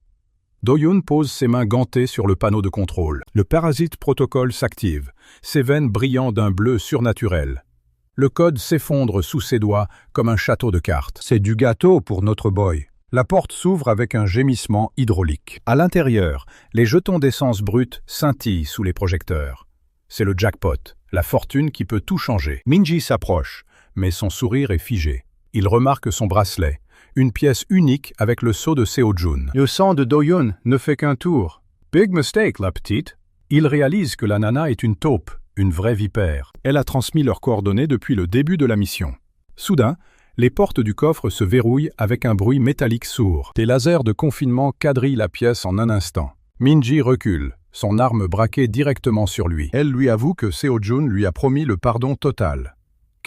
Do-hyun pose ses mains gantées sur le panneau de contrôle. Le Parasite Protocol s'active, ses veines brillant d'un bleu surnaturel. Le code s'effondre sous ses doigts comme un château de cartes. C'est du gâteau pour notre boy. La porte s'ouvre avec un gémissement hydraulique. À l'intérieur, les jetons d'essence brute scintillent sous les projecteurs. C'est le jackpot, la fortune qui peut tout changer. Min-ji s'approche, mais son sourire est figé. Il remarque son bracelet, une pièce unique avec le sceau de Seo-jun. Le sang de Do-hyun ne fait qu'un tour. Big mistake, la petite. Il réalise que la nana est une taupe, une vraie vipère. Elle a transmis leurs coordonnées depuis le début de la mission. Soudain, les portes du coffre se verrouillent avec un bruit métallique sourd. Des lasers de confinement quadrillent la pièce en un instant. Min-ji recule, son arme braquée directement sur lui. Elle lui avoue que Seo-jun lui a promis le pardon total.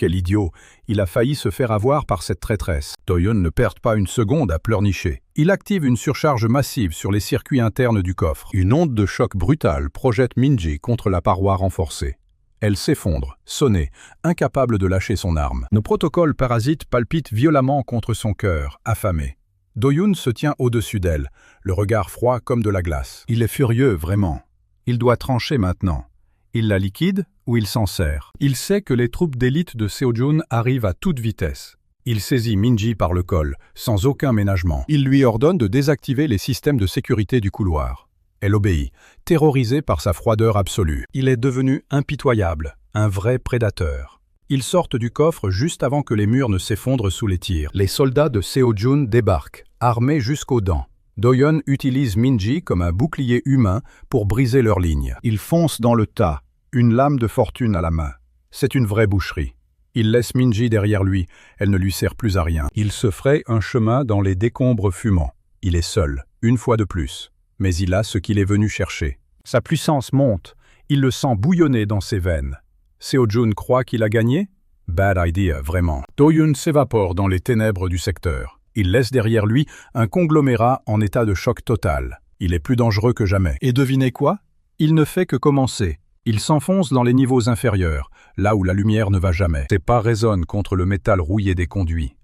Quel idiot, il a failli se faire avoir par cette traîtresse. Do-hyun ne perd pas une seconde à pleurnicher. Il active une surcharge massive sur les circuits internes du coffre. Une onde de choc brutale projette Min-ji contre la paroi renforcée. Elle s'effondre, sonnée, incapable de lâcher son arme. Nos protocoles parasites palpitent violemment contre son cœur, affamé. Do-yoon se tient au-dessus d'elle, le regard froid comme de la glace. Il est furieux, vraiment. Il doit trancher maintenant. Il la liquide ou il s'en sert. Il sait que les troupes d'élite de Seo-jun arrivent à toute vitesse. Il saisit Min-ji par le col, sans aucun ménagement. Il lui ordonne de désactiver les systèmes de sécurité du couloir. Elle obéit, terrorisée par sa froideur absolue. Il est devenu impitoyable, un vrai prédateur. Ils sortent du coffre juste avant que les murs ne s'effondrent sous les tirs. Les soldats de Seo-jun débarquent, armés jusqu'aux dents. Do-yoon utilise Min-ji comme un bouclier humain pour briser leur ligne. Il fonce dans le tas, une lame de fortune à la main. C'est une vraie boucherie. Il laisse Min-ji derrière lui, elle ne lui sert plus à rien. Il se fraye un chemin dans les décombres fumants. Il est seul, une fois de plus, mais il a ce qu'il est venu chercher. Sa puissance monte, il le sent bouillonner dans ses veines. Seo-jun croit qu'il a gagné? Bad idea, vraiment. Do-yoon s'évapore dans les ténèbres du secteur. Il laisse derrière lui un conglomérat en état de choc total. Il est plus dangereux que jamais. Et devinez quoi? Il ne fait que commencer. Il s'enfonce dans les niveaux inférieurs, là où la lumière ne va jamais. Ses pas résonnent contre le métal rouillé des conduits.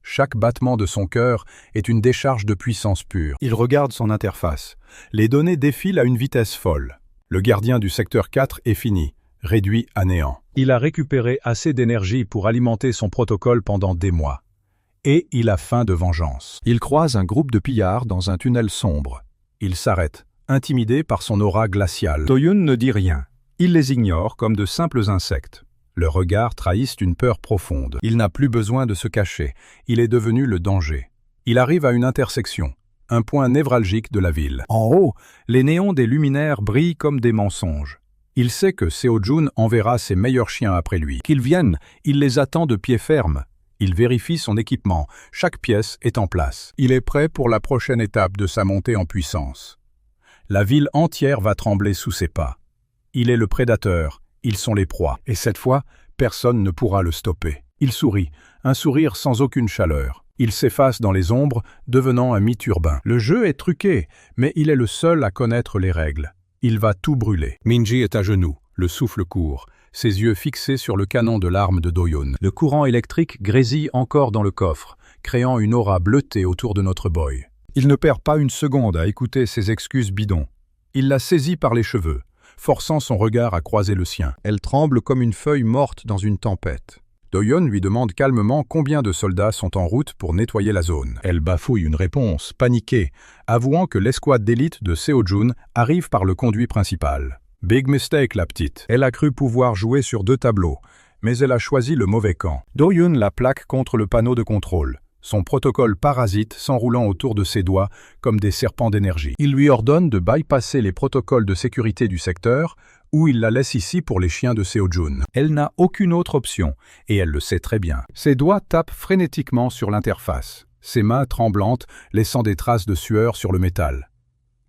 Chaque battement de son cœur est une décharge de puissance pure. Il regarde son interface. Les données défilent à une vitesse folle. Le gardien du secteur 4 est fini, réduit à néant. Il a récupéré assez d'énergie pour alimenter son protocole pendant des mois. Et il a faim de vengeance. Il croise un groupe de pillards dans un tunnel sombre. Il s'arrête, intimidé par son aura glaciale. Do-yoon ne dit rien. Il les ignore comme de simples insectes. Leurs regards trahissent une peur profonde. Il n'a plus besoin de se cacher. Il est devenu le danger. Il arrive à une intersection, un point névralgique de la ville. En haut, les néons des luminaires brillent comme des mensonges. Il sait que Seo-jun enverra ses meilleurs chiens après lui. Qu'ils viennent, il les attend de pied ferme. Il vérifie son équipement. Chaque pièce est en place. Il est prêt pour la prochaine étape de sa montée en puissance. La ville entière va trembler sous ses pas. Il est le prédateur, ils sont les proies. Et cette fois, personne ne pourra le stopper. Il sourit, un sourire sans aucune chaleur. Il s'efface dans les ombres, devenant un mythe urbain. Le jeu est truqué, mais il est le seul à connaître les règles. Il va tout brûler. Min-ji est à genoux, le souffle court, ses yeux fixés sur le canon de l'arme de Do-yoon. Le courant électrique grésille encore dans le coffre, créant une aura bleutée autour de notre boy. Il ne perd pas une seconde à écouter ses excuses bidons. Il la saisit par les cheveux, forçant son regard à croiser le sien. Elle tremble comme une feuille morte dans une tempête. Do-yoon lui demande calmement combien de soldats sont en route pour nettoyer la zone. Elle bafouille une réponse, paniquée, avouant que l'escouade d'élite de Seo-jun arrive par le conduit principal. Big mistake, la petite. Elle a cru pouvoir jouer sur 2 tableaux, mais elle a choisi le mauvais camp. Do-yoon la plaque contre le panneau de contrôle. Son protocole parasite s'enroulant autour de ses doigts comme des serpents d'énergie. Il lui ordonne de bypasser les protocoles de sécurité du secteur, ou il la laisse ici pour les chiens de Seo-jun. Elle n'a aucune autre option, et elle le sait très bien. Ses doigts tapent frénétiquement sur l'interface, ses mains tremblantes laissant des traces de sueur sur le métal.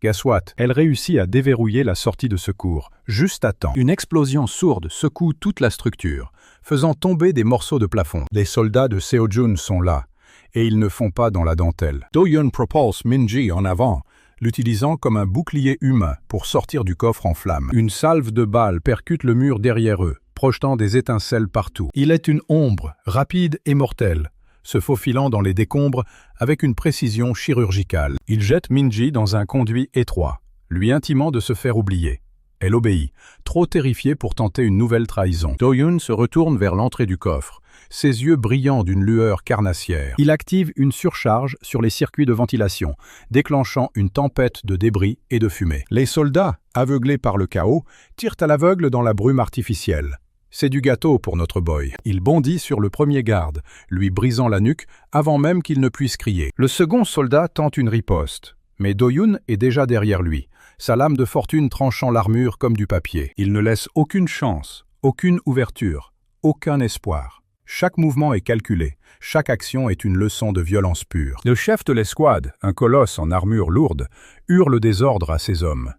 Guess what? Elle réussit à déverrouiller la sortie de secours, juste à temps. Une explosion sourde secoue toute la structure, faisant tomber des morceaux de plafond. Les soldats de Seo-jun sont là, et ils ne font pas dans la dentelle. Do-yoon propulse Min-ji en avant, l'utilisant comme un bouclier humain pour sortir du coffre en flammes. Une salve de balles percute le mur derrière eux, projetant des étincelles partout. Il est une ombre, rapide et mortelle, se faufilant dans les décombres avec une précision chirurgicale. Il jette Min-ji dans un conduit étroit, lui intimant de se faire oublier. Elle obéit, trop terrifiée pour tenter une nouvelle trahison. Do-yoon se retourne vers l'entrée du coffre, ses yeux brillants d'une lueur carnassière. Il active une surcharge sur les circuits de ventilation, déclenchant une tempête de débris et de fumée. Les soldats, aveuglés par le chaos, tirent à l'aveugle dans la brume artificielle. C'est du gâteau pour notre boy. Il bondit sur le premier garde, lui brisant la nuque avant même qu'il ne puisse crier. Le second soldat tente une riposte, mais Do-yoon est déjà derrière lui, sa lame de fortune tranchant l'armure comme du papier. Il ne laisse aucune chance, aucune ouverture, aucun espoir. Chaque mouvement est calculé, chaque action est une leçon de violence pure. Le chef de l'escouade, un colosse en armure lourde, hurle des ordres à ses hommes.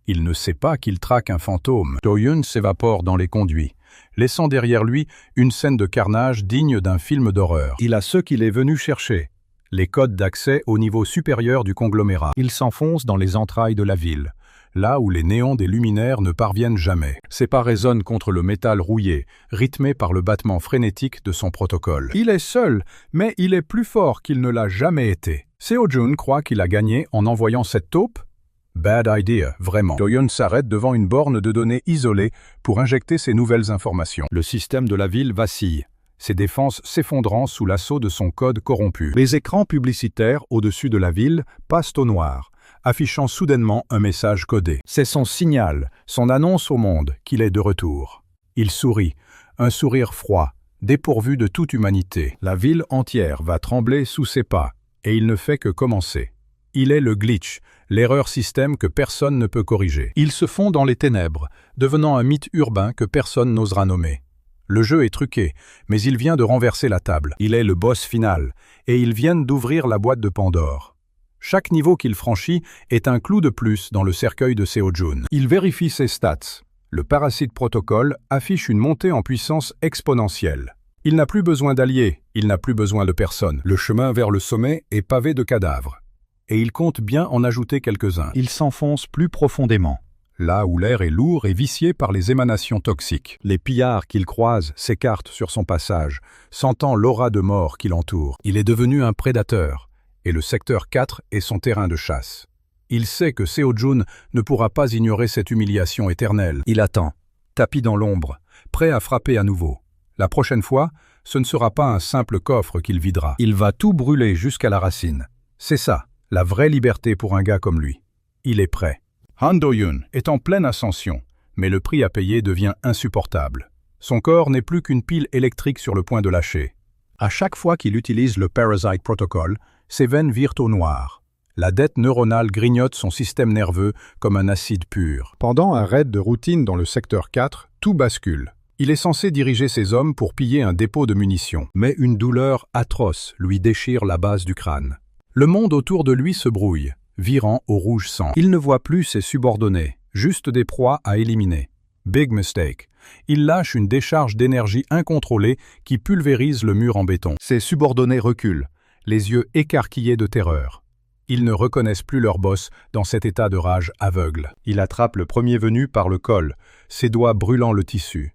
Il ne sait pas qu'il traque un fantôme. Do-yoon s'évapore dans les conduits, laissant derrière lui une scène de carnage digne d'un film d'horreur. Il a ce qu'il est venu chercher, les codes d'accès au niveau supérieur du conglomérat. Il s'enfonce dans les entrailles de la ville, là où les néons des luminaires ne parviennent jamais. Ses pas résonnent contre le métal rouillé, rythmé par le battement frénétique de son protocole. Il est seul, mais il est plus fort qu'il ne l'a jamais été. Seo-jun croit qu'il a gagné en envoyant cette taupe? Bad idea, vraiment. Do-yeon s'arrête devant une borne de données isolée pour injecter ses nouvelles informations. Le système de la ville vacille, ses défenses s'effondrant sous l'assaut de son code corrompu. Les écrans publicitaires au-dessus de la ville passent au noir, affichant soudainement un message codé. C'est son signal, son annonce au monde qu'il est de retour. Il sourit, un sourire froid, dépourvu de toute humanité. La ville entière va trembler sous ses pas, et il ne fait que commencer. Il est le glitch, l'erreur système que personne ne peut corriger. Il se fond dans les ténèbres, devenant un mythe urbain que personne n'osera nommer. Le jeu est truqué, mais il vient de renverser la table. Il est le boss final, et ils viennent d'ouvrir la boîte de Pandore. Chaque niveau qu'il franchit est un clou de plus dans le cercueil de Seo-jun. Il vérifie ses stats. Le Parasite Protocol affiche une montée en puissance exponentielle. Il n'a plus besoin d'alliés, il n'a plus besoin de personne. Le chemin vers le sommet est pavé de cadavres. Et il compte bien en ajouter quelques-uns. Il s'enfonce plus profondément, là où l'air est lourd et vicié par les émanations toxiques. Les pillards qu'il croise s'écartent sur son passage, sentant l'aura de mort qui l'entoure. Il est devenu un prédateur, et le secteur 4 est son terrain de chasse. Il sait que Seo-jun ne pourra pas ignorer cette humiliation éternelle. Il attend, tapis dans l'ombre, prêt à frapper à nouveau. La prochaine fois, ce ne sera pas un simple coffre qu'il videra. Il va tout brûler jusqu'à la racine. C'est ça, la vraie liberté pour un gars comme lui. Il est prêt. Han Do-yeon est en pleine ascension, mais le prix à payer devient insupportable. Son corps n'est plus qu'une pile électrique sur le point de lâcher. À chaque fois qu'il utilise le Parasite Protocol, ses veines virent au noir. La dette neuronale grignote son système nerveux comme un acide pur. Pendant un raid de routine dans le secteur 4, tout bascule. Il est censé diriger ses hommes pour piller un dépôt de munitions, mais une douleur atroce lui déchire la base du crâne. Le monde autour de lui se brouille, virant au rouge sang. Il ne voit plus ses subordonnés, juste des proies à éliminer. Big mistake. Il lâche une décharge d'énergie incontrôlée qui pulvérise le mur en béton. Ses subordonnés reculent, les yeux écarquillés de terreur. Ils ne reconnaissent plus leur boss dans cet état de rage aveugle. Il attrape le premier venu par le col, ses doigts brûlant le tissu.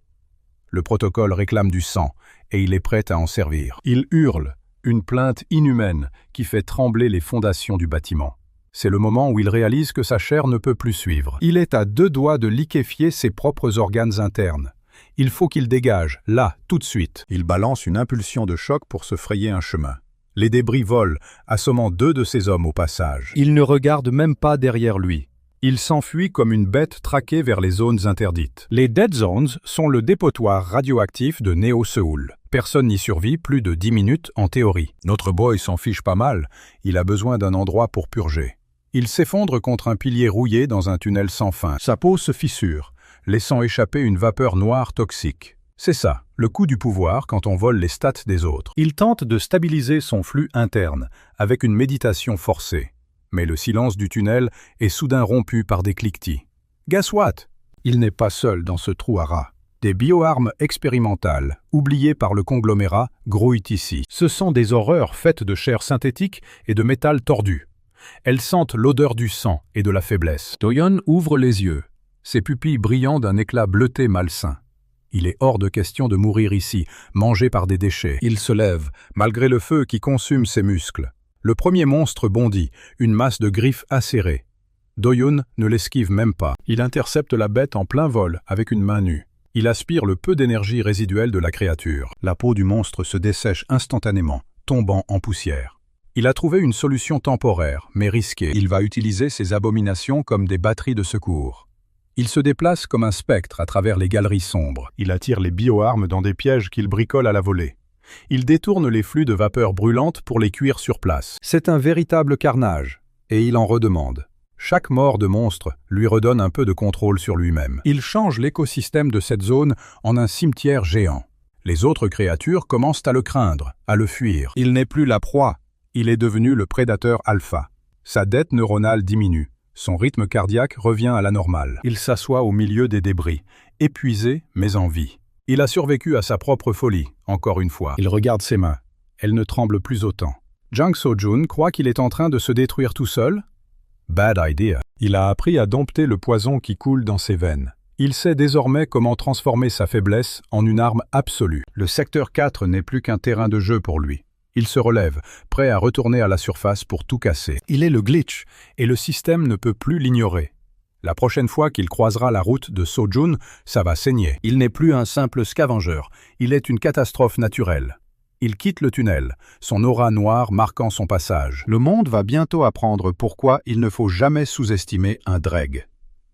Le protocole réclame du sang, et il est prêt à en servir. Il hurle, une plainte inhumaine qui fait trembler les fondations du bâtiment. C'est le moment où il réalise que sa chair ne peut plus suivre. Il est à deux doigts de liquéfier ses propres organes internes. Il faut qu'il dégage, là, tout de suite. Il balance une impulsion de choc pour se frayer un chemin. Les débris volent, assommant 2 de ses hommes au passage. Il ne regarde même pas derrière lui. Il s'enfuit comme une bête traquée vers les zones interdites. Les Dead Zones sont le dépotoir radioactif de Néo-Séoul. Personne n'y survit plus de 10 minutes en théorie. Notre boy s'en fiche pas mal, il a besoin d'un endroit pour purger. Il s'effondre contre un pilier rouillé dans un tunnel sans fin. Sa peau se fissure, laissant échapper une vapeur noire toxique. C'est ça, le coup du pouvoir quand on vole les stats des autres. Il tente de stabiliser son flux interne, avec une méditation forcée. Mais le silence du tunnel est soudain rompu par des cliquetis. Guess what? Il n'est pas seul dans ce trou à rats. Des bioarmes expérimentales, oubliées par le conglomérat, grouillent ici. Ce sont des horreurs faites de chair synthétique et de métal tordu. Elles sentent l'odeur du sang et de la faiblesse. Do-yeon ouvre les yeux, ses pupilles brillant d'un éclat bleuté malsain. Il est hors de question de mourir ici, mangé par des déchets. Il se lève, malgré le feu qui consume ses muscles. Le premier monstre bondit, une masse de griffes acérées. Do-yeon ne l'esquive même pas. Il intercepte la bête en plein vol avec une main nue. Il aspire le peu d'énergie résiduelle de la créature. La peau du monstre se dessèche instantanément, tombant en poussière. Il a trouvé une solution temporaire, mais risquée. Il va utiliser ses abominations comme des batteries de secours. Il se déplace comme un spectre à travers les galeries sombres. Il attire les bioarmes dans des pièges qu'il bricole à la volée. Il détourne les flux de vapeur brûlante pour les cuire sur place. C'est un véritable carnage, et il en redemande. Chaque mort de monstre lui redonne un peu de contrôle sur lui-même. Il change l'écosystème de cette zone en un cimetière géant. Les autres créatures commencent à le craindre, à le fuir. Il n'est plus la proie, il est devenu le prédateur alpha. Sa dette neuronale diminue. Son rythme cardiaque revient à la normale. Il s'assoit au milieu des débris, épuisé mais en vie. Il a survécu à sa propre folie, encore une fois. Il regarde ses mains. Elles ne tremblent plus autant. Jang So-jun croit qu'il est en train de se détruire tout seul. Bad idea. Il a appris à dompter le poison qui coule dans ses veines. Il sait désormais comment transformer sa faiblesse en une arme absolue. Le secteur 4 n'est plus qu'un terrain de jeu pour lui. Il se relève, prêt à retourner à la surface pour tout casser. Il est le glitch, et le système ne peut plus l'ignorer. La prochaine fois qu'il croisera la route de Sojun, ça va saigner. Il n'est plus un simple scavenger, il est une catastrophe naturelle. Il quitte le tunnel, son aura noire marquant son passage. Le monde va bientôt apprendre pourquoi il ne faut jamais sous-estimer un Dreg.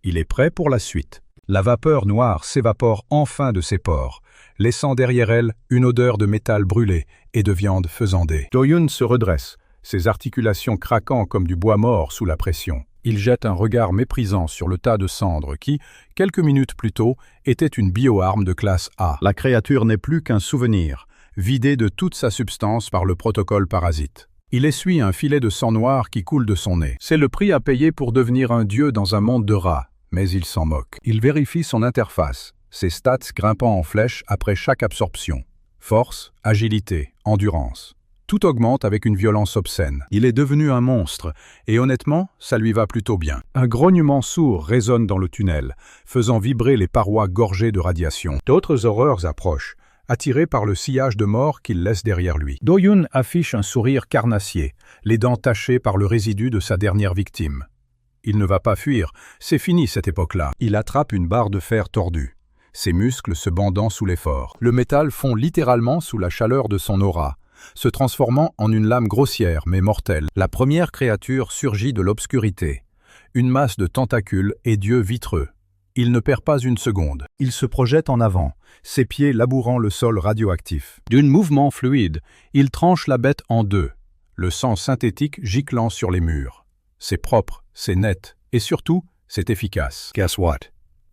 Il est prêt pour la suite. La vapeur noire s'évapore enfin de ses pores, laissant derrière elle une odeur de métal brûlé et de viande faisandée. Do-yoon se redresse, ses articulations craquant comme du bois mort sous la pression. Il jette un regard méprisant sur le tas de cendres qui, quelques minutes plus tôt, était une bioarme de classe A. La créature n'est plus qu'un souvenir, vidé de toute sa substance par le protocole parasite. Il essuie un filet de sang noir qui coule de son nez. C'est le prix à payer pour devenir un dieu dans un monde de rats. Mais il s'en moque. Il vérifie son interface, ses stats grimpant en flèche après chaque absorption. Force, agilité, endurance. Tout augmente avec une violence obscène. Il est devenu un monstre, et honnêtement, ça lui va plutôt bien. Un grognement sourd résonne dans le tunnel, faisant vibrer les parois gorgées de radiation. D'autres horreurs approchent, attirées par le sillage de mort qu'il laisse derrière lui. Do-yoon affiche un sourire carnassier, les dents tachées par le résidu de sa dernière victime. Il ne va pas fuir, c'est fini cette époque-là. Il attrape une barre de fer tordue, ses muscles se bandant sous l'effort. Le métal fond littéralement sous la chaleur de son aura, se transformant en une lame grossière mais mortelle. La première créature surgit de l'obscurité, une masse de tentacules et d'yeux vitreux. Il ne perd pas une seconde. Il se projette en avant, ses pieds labourant le sol radioactif. D'un mouvement fluide, il tranche la bête en deux, le sang synthétique giclant sur les murs. C'est propre, c'est net, et surtout, c'est efficace. Guess what?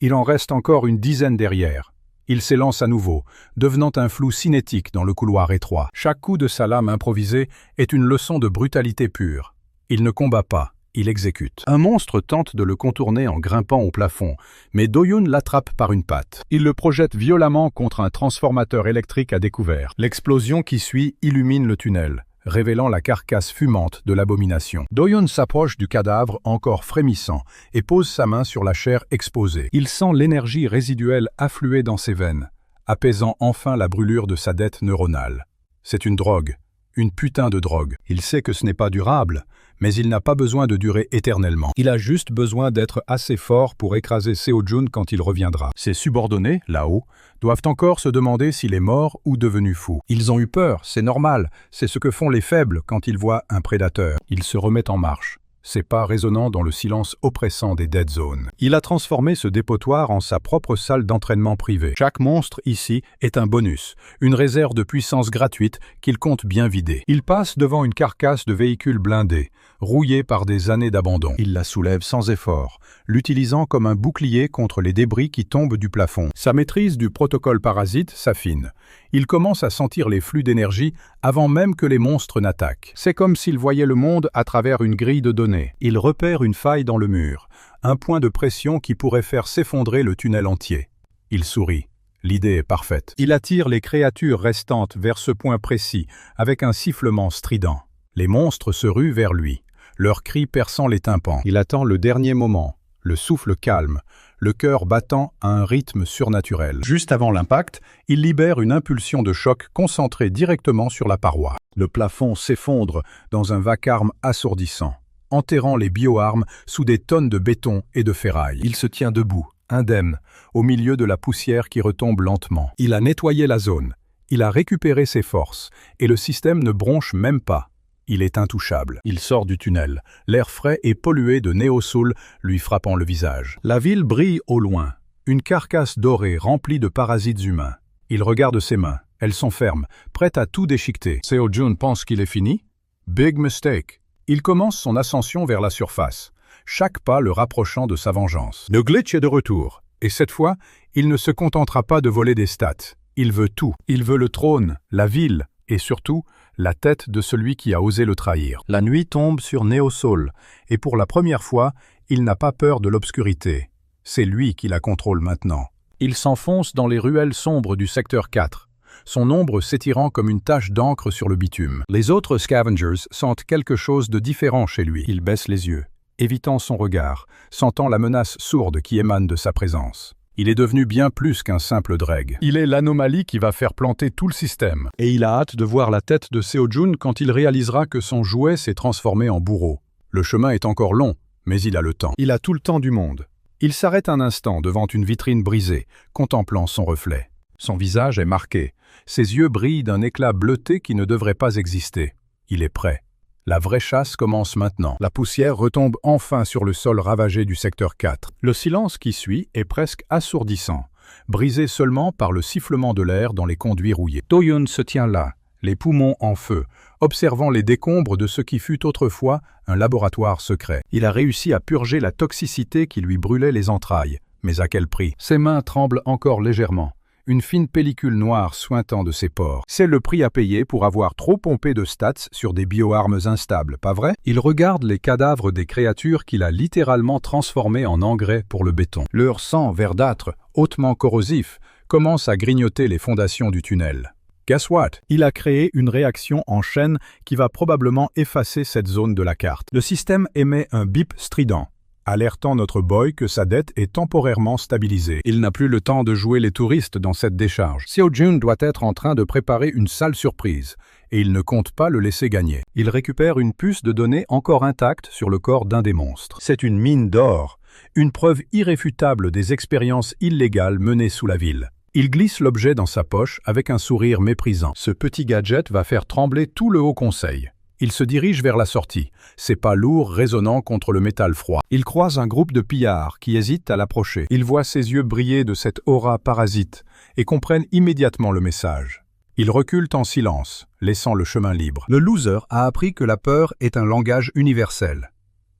Il en reste encore une dizaine derrière. Il s'élance à nouveau, devenant un flou cinétique dans le couloir étroit. Chaque coup de sa lame improvisée est une leçon de brutalité pure. Il ne combat pas, il exécute. Un monstre tente de le contourner en grimpant au plafond, mais Do-yoon l'attrape par une patte. Il le projette violemment contre un transformateur électrique à découvert. L'explosion qui suit illumine le tunnel, révélant la carcasse fumante de l'abomination. Do-yoon s'approche du cadavre encore frémissant et pose sa main sur la chair exposée. Il sent l'énergie résiduelle affluer dans ses veines, apaisant enfin la brûlure de sa dette neuronale. C'est une drogue, une putain de drogue. Il sait que ce n'est pas durable, mais il n'a pas besoin de durer éternellement. Il a juste besoin d'être assez fort pour écraser Seo-jun quand il reviendra. Ses subordonnés, là-haut, doivent encore se demander s'il est mort ou devenu fou. Ils ont eu peur, c'est normal, c'est ce que font les faibles quand ils voient un prédateur. Il se remet en marche, ses pas résonnant dans le silence oppressant des dead zones. Il a transformé ce dépotoir en sa propre salle d'entraînement privée. Chaque monstre ici est un bonus, une réserve de puissance gratuite qu'il compte bien vider. Il passe devant une carcasse de véhicule blindé, rouillée par des années d'abandon. Il la soulève sans effort, l'utilisant comme un bouclier contre les débris qui tombent du plafond. Sa maîtrise du protocole parasite s'affine. Il commence à sentir les flux d'énergie avant même que les monstres n'attaquent. C'est comme s'il voyait le monde à travers une grille de données. Il repère une faille dans le mur, un point de pression qui pourrait faire s'effondrer le tunnel entier. Il sourit. L'idée est parfaite. Il attire les créatures restantes vers ce point précis, avec un sifflement strident. Les monstres se ruent vers lui, leurs cris perçant les tympans. Il attend le dernier moment, le souffle calme, le cœur battant à un rythme surnaturel. Juste avant l'impact, il libère une impulsion de choc concentrée directement sur la paroi. Le plafond s'effondre dans un vacarme assourdissant, enterrant les bioarmes sous des tonnes de béton et de ferraille. Il se tient debout, indemne, au milieu de la poussière qui retombe lentement. Il a nettoyé la zone, il a récupéré ses forces, et le système ne bronche même pas. Il est intouchable. Il sort du tunnel, l'air frais et pollué de néo-soul lui frappant le visage. La ville brille au loin, une carcasse dorée remplie de parasites humains. Il regarde ses mains, elles sont fermes, prêtes à tout déchiqueter. Seo-jun pense qu'il est fini? Big mistake. Il commence son ascension vers la surface, chaque pas le rapprochant de sa vengeance. Le glitch est de retour, et cette fois, il ne se contentera pas de voler des stats. Il veut tout. Il veut le trône, la ville, et surtout, la tête de celui qui a osé le trahir. La nuit tombe sur Neo-Soul, et pour la première fois, il n'a pas peur de l'obscurité. C'est lui qui la contrôle maintenant. Il s'enfonce dans les ruelles sombres du secteur 4, son ombre s'étirant comme une tache d'encre sur le bitume. Les autres scavengers sentent quelque chose de différent chez lui. Il baisse les yeux. évitant son regard, sentant la menace sourde qui émane de sa présence. Il est devenu bien plus qu'un simple Dreg. Il est l'anomalie qui va faire planter tout le système. Et il a hâte de voir la tête de Seo-jun quand il réalisera que son jouet s'est transformé en bourreau. Le chemin est encore long, mais il a le temps. Il a tout le temps du monde. Il s'arrête un instant devant une vitrine brisée, contemplant son reflet. Son visage est marqué. Ses yeux brillent d'un éclat bleuté qui ne devrait pas exister. Il est prêt. La vraie chasse commence maintenant. La poussière retombe enfin sur le sol ravagé du secteur 4. Le silence qui suit est presque assourdissant, brisé seulement par le sifflement de l'air dans les conduits rouillés. Do-yoon se tient là, les poumons en feu, observant les décombres de ce qui fut autrefois un laboratoire secret. Il a réussi à purger la toxicité qui lui brûlait les entrailles. Mais à quel prix? Ses mains tremblent encore légèrement. Une fine pellicule noire suintant de ses pores. C'est le prix à payer pour avoir trop pompé de stats sur des bioarmes instables, pas vrai? Il regarde les cadavres des créatures qu'il a littéralement transformées en engrais pour le béton. Leur sang verdâtre, hautement corrosif, commence à grignoter les fondations du tunnel. Guess what? Il a créé une réaction en chaîne qui va probablement effacer cette zone de la carte. Le système émet un bip strident, alertant notre boy que sa dette est temporairement stabilisée. Il n'a plus le temps de jouer les touristes dans cette décharge. Seo-jun doit être en train de préparer une sale surprise, et il ne compte pas le laisser gagner. Il récupère une puce de données encore intacte sur le corps d'un des monstres. C'est une mine d'or, une preuve irréfutable des expériences illégales menées sous la ville. Il glisse l'objet dans sa poche avec un sourire méprisant. Ce petit gadget va faire trembler tout le Haut Conseil. Il se dirige vers la sortie, ses pas lourds résonnant contre le métal froid. Il croise un groupe de pillards qui hésitent à l'approcher. Il voit ses yeux briller de cette aura parasite et comprennent immédiatement le message. Ils reculent en silence, laissant le chemin libre. Le loser a appris que la peur est un langage universel.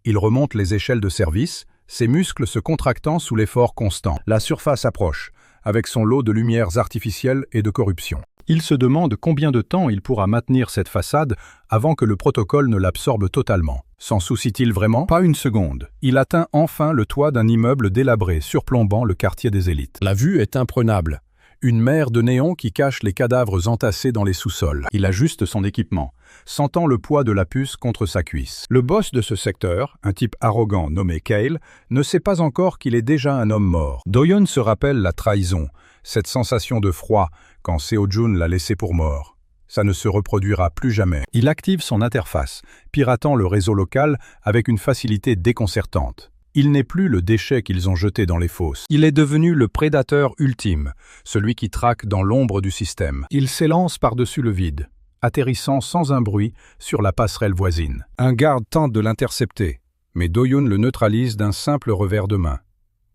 Il remonte les échelles de service, ses muscles se contractant sous l'effort constant. La surface approche, avec son lot de lumières artificielles et de corruption. Il se demande combien de temps il pourra maintenir cette façade avant que le protocole ne l'absorbe totalement. S'en soucie-t-il vraiment? Pas une seconde. Il atteint enfin le toit d'un immeuble délabré surplombant le quartier des élites. La vue est imprenable. Une mer de néon qui cache les cadavres entassés dans les sous-sols. Il ajuste son équipement, sentant le poids de la puce contre sa cuisse. Le boss de ce secteur, un type arrogant nommé Kale, ne sait pas encore qu'il est déjà un homme mort. Do-yoon se rappelle la trahison, cette sensation de froid quand Seo-jun l'a laissé pour mort. Ça ne se reproduira plus jamais. Il active son interface, piratant le réseau local avec une facilité déconcertante. Il n'est plus le déchet qu'ils ont jeté dans les fosses. Il est devenu le prédateur ultime, celui qui traque dans l'ombre du système. Il s'élance par-dessus le vide, atterrissant sans un bruit sur la passerelle voisine. Un garde tente de l'intercepter, mais Do-yoon le neutralise d'un simple revers de main.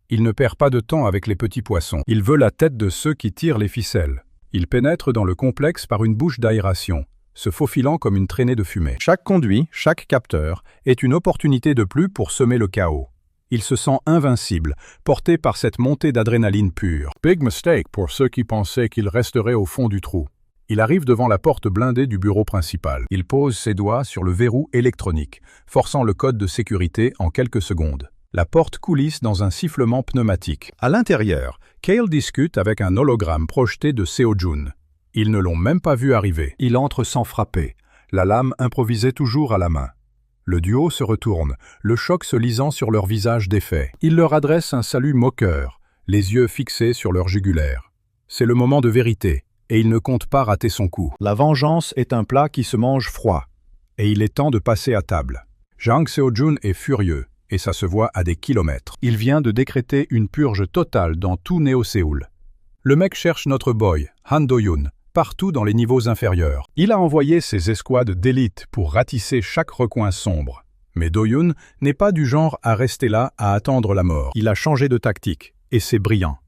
Il ne perd pas de temps avec les petits poissons. Il veut la tête de ceux qui tirent les ficelles. Il pénètre dans le complexe par une bouche d'aération, se faufilant comme une traînée de fumée. Chaque conduit, chaque capteur, est une opportunité de plus pour semer le chaos. Il se sent invincible, porté par cette montée d'adrénaline pure. Big mistake pour ceux qui pensaient qu'il resterait au fond du trou. Il arrive devant la porte blindée du bureau principal. Il pose ses doigts sur le verrou électronique, forçant le code de sécurité en quelques secondes. La porte coulisse dans un sifflement pneumatique. À l'intérieur, Kale discute avec un hologramme projeté de Seo-jun. Ils ne l'ont même pas vu arriver. Il entre sans frapper, la lame improvisée toujours à la main. Le duo se retourne, le choc se lisant sur leur visage défait. Il leur adresse un salut moqueur, les yeux fixés sur leur jugulaire. C'est le moment de vérité, et il ne compte pas rater son coup. La vengeance est un plat qui se mange froid, et il est temps de passer à table. Jang Seo-jun est furieux, et ça se voit à des kilomètres. Il vient de décréter une purge totale dans tout Néo-Séoul. Le mec cherche notre boy, Han Do-yoon, partout dans les niveaux inférieurs. Il a envoyé ses escouades d'élite pour ratisser chaque recoin sombre. Mais Do-yoon n'est pas du genre à rester là à attendre la mort. Il a changé de tactique, et c'est brillant.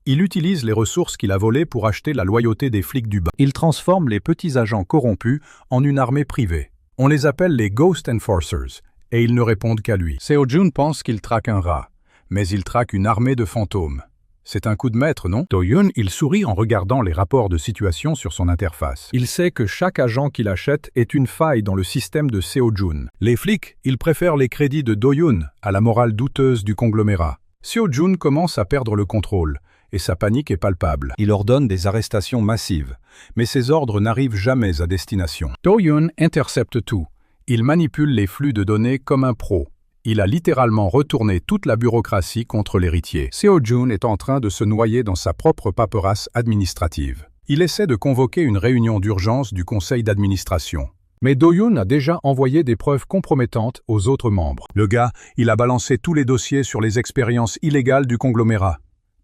Il utilise les ressources qu'il a volées pour acheter la loyauté des flics du bas. Il transforme les petits agents corrompus en une armée privée. On les appelle les Ghost Enforcers, et ils ne répondent qu'à lui. Seo-jun pense qu'il traque un rat, mais il traque une armée de fantômes. C'est un coup de maître, non? Do-yoon, il sourit en regardant les rapports de situation sur son interface. Il sait que chaque agent qu'il achète est une faille dans le système de Seo-jun. Les flics, ils préfèrent les crédits de Do-yoon à la morale douteuse du conglomérat. Seo-jun commence à perdre le contrôle, et sa panique est palpable. Il ordonne des arrestations massives, mais ses ordres n'arrivent jamais à destination. Do-yoon intercepte tout. Il manipule les flux de données comme un pro. Il a littéralement retourné toute la bureaucratie contre l'héritier. Seo-jun est en train de se noyer dans sa propre paperasse administrative. Il essaie de convoquer une réunion d'urgence du conseil d'administration. Mais Do-yoon a déjà envoyé des preuves compromettantes aux autres membres. Le gars, il a balancé tous les dossiers sur les expériences illégales du conglomérat.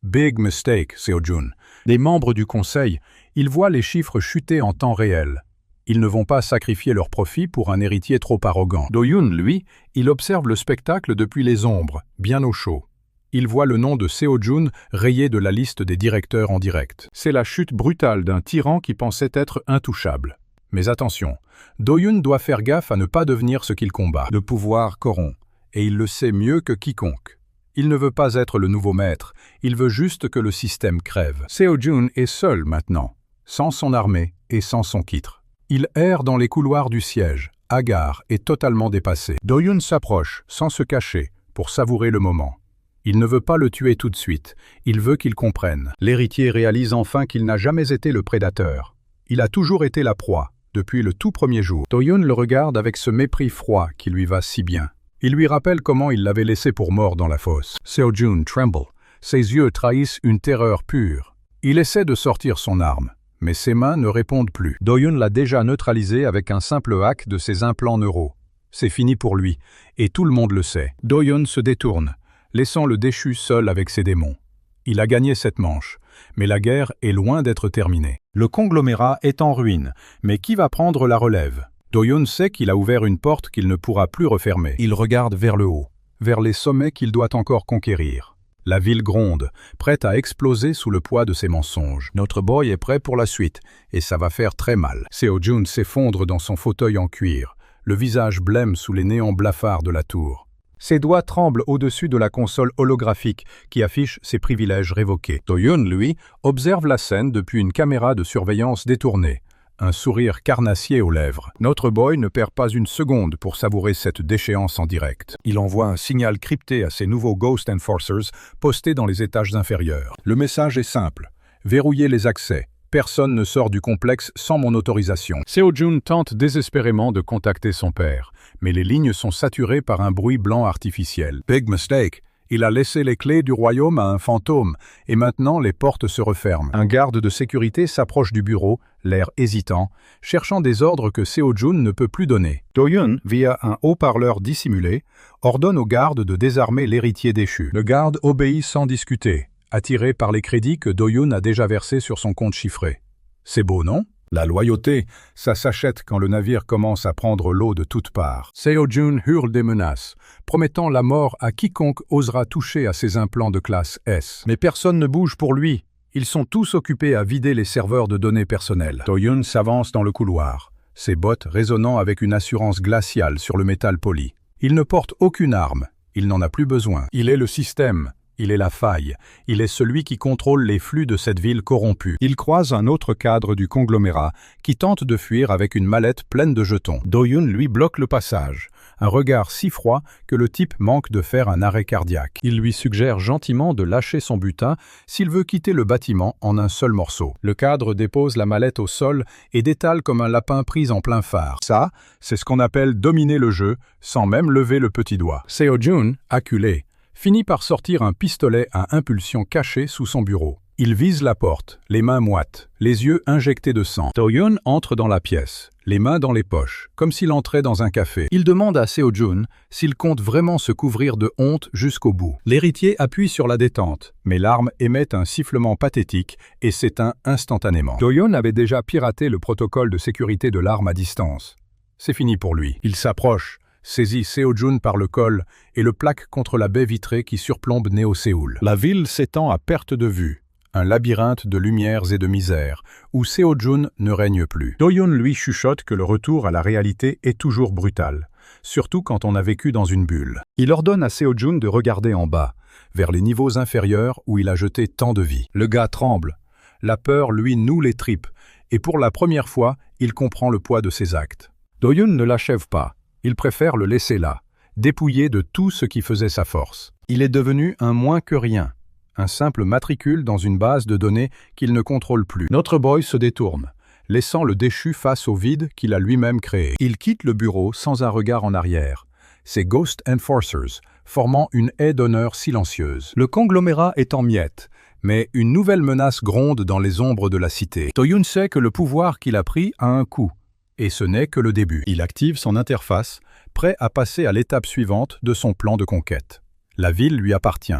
Big mistake, Seo-jun. Les membres du conseil, ils voient les chiffres chuter en temps réel. Ils ne vont pas sacrifier leur profit pour un héritier trop arrogant. Do-yoon, lui, il observe le spectacle depuis les ombres, bien au chaud. Il voit le nom de Seo-jun rayé de la liste des directeurs en direct. C'est la chute brutale d'un tyran qui pensait être intouchable. Mais attention, Do-yoon doit faire gaffe à ne pas devenir ce qu'il combat. Le pouvoir corrompt, et il le sait mieux que quiconque. Il ne veut pas être le nouveau maître, il veut juste que le système crève. Seo-jun est seul maintenant, sans son armée et sans son kitre. Il erre dans les couloirs du siège, hagard et totalement dépassé. Do-yoon s'approche, sans se cacher, pour savourer le moment. Il ne veut pas le tuer tout de suite, il veut qu'il comprenne. L'héritier réalise enfin qu'il n'a jamais été le prédateur. Il a toujours été la proie, depuis le tout premier jour. Do-yoon le regarde avec ce mépris froid qui lui va si bien. Il lui rappelle comment il l'avait laissé pour mort dans la fosse. Seo-jun tremble, ses yeux trahissent une terreur pure. Il essaie de sortir son arme. Mais ses mains ne répondent plus. Do-yoon l'a déjà neutralisé avec un simple hack de ses implants neuraux. C'est fini pour lui, et tout le monde le sait. Do-yoon se détourne, laissant le déchu seul avec ses démons. Il a gagné cette manche, mais la guerre est loin d'être terminée. Le conglomérat est en ruine, mais qui va prendre la relève? Do-yoon sait qu'il a ouvert une porte qu'il ne pourra plus refermer. Il regarde vers le haut, vers les sommets qu'il doit encore conquérir. La ville gronde, prête à exploser sous le poids de ses mensonges. Notre boy est prêt pour la suite, et ça va faire très mal. Seo-jun s'effondre dans son fauteuil en cuir, le visage blême sous les néons blafards de la tour. Ses doigts tremblent au-dessus de la console holographique qui affiche ses privilèges révoqués. Do-yoon, lui, observe la scène depuis une caméra de surveillance détournée. Un sourire carnassier aux lèvres. Notre boy ne perd pas une seconde pour savourer cette déchéance en direct. Il envoie un signal crypté à ses nouveaux Ghost Enforcers postés dans les étages inférieurs. Le message est simple. Verrouillez les accès. Personne ne sort du complexe sans mon autorisation. Seo-jun tente désespérément de contacter son père, mais les lignes sont saturées par un bruit blanc artificiel. Big mistake. Il a laissé les clés du royaume à un fantôme, et maintenant les portes se referment. Un garde de sécurité s'approche du bureau, l'air hésitant, cherchant des ordres que Seo-jun ne peut plus donner. Do-yoon, via un haut-parleur dissimulé, ordonne au garde de désarmer l'héritier déchu. Le garde obéit sans discuter, attiré par les crédits que Do-yoon a déjà versés sur son compte chiffré. C'est beau, non? La loyauté, ça s'achète quand le navire commence à prendre l'eau de toutes parts. Seo-jun hurle des menaces, promettant la mort à quiconque osera toucher à ses implants de classe S. Mais personne ne bouge pour lui. Ils sont tous occupés à vider les serveurs de données personnelles. Do-yoon s'avance dans le couloir, ses bottes résonnant avec une assurance glaciale sur le métal poli. Il ne porte aucune arme, il n'en a plus besoin. Il est le système. Il est la faille. Il est celui qui contrôle les flux de cette ville corrompue. Il croise un autre cadre du conglomérat qui tente de fuir avec une mallette pleine de jetons. Do-yoon lui bloque le passage. Un regard si froid que le type manque de faire un arrêt cardiaque. Il lui suggère gentiment de lâcher son butin s'il veut quitter le bâtiment en un seul morceau. Le cadre dépose la mallette au sol et détale comme un lapin pris en plein phare. Ça, c'est ce qu'on appelle dominer le jeu sans même lever le petit doigt. Seo-jun, acculé, finit par sortir un pistolet à impulsion caché sous son bureau. Il vise la porte, les mains moites, les yeux injectés de sang. Do-yoon entre dans la pièce, les mains dans les poches, comme s'il entrait dans un café. Il demande à Seo-jun s'il compte vraiment se couvrir de honte jusqu'au bout. L'héritier appuie sur la détente, mais l'arme émet un sifflement pathétique et s'éteint instantanément. Do-yoon avait déjà piraté le protocole de sécurité de l'arme à distance. C'est fini pour lui. Il s'approche, saisit Seo-jun par le col et le plaque contre la baie vitrée qui surplombe Néo-Séoul. La ville s'étend à perte de vue, un labyrinthe de lumières et de misère, où Seo-jun ne règne plus. Do-yoon lui chuchote que le retour à la réalité est toujours brutal, surtout quand on a vécu dans une bulle. Il ordonne à Seo-jun de regarder en bas, vers les niveaux inférieurs où il a jeté tant de vie. Le gars tremble, la peur lui noue les tripes, et pour la première fois, il comprend le poids de ses actes. Do-yoon ne l'achève pas. Il préfère le laisser là, dépouillé de tout ce qui faisait sa force. Il est devenu un moins que rien, un simple matricule dans une base de données qu'il ne contrôle plus. Notre boy se détourne, laissant le déchu face au vide qu'il a lui-même créé. Il quitte le bureau sans un regard en arrière, ses Ghost Enforcers, formant une haie d'honneur silencieuse. Le conglomérat est en miettes, mais une nouvelle menace gronde dans les ombres de la cité. Do-yoon sait que le pouvoir qu'il a pris a un coût, et ce n'est que le début. Il active son interface, prêt à passer à l'étape suivante de son plan de conquête. La ville lui appartient,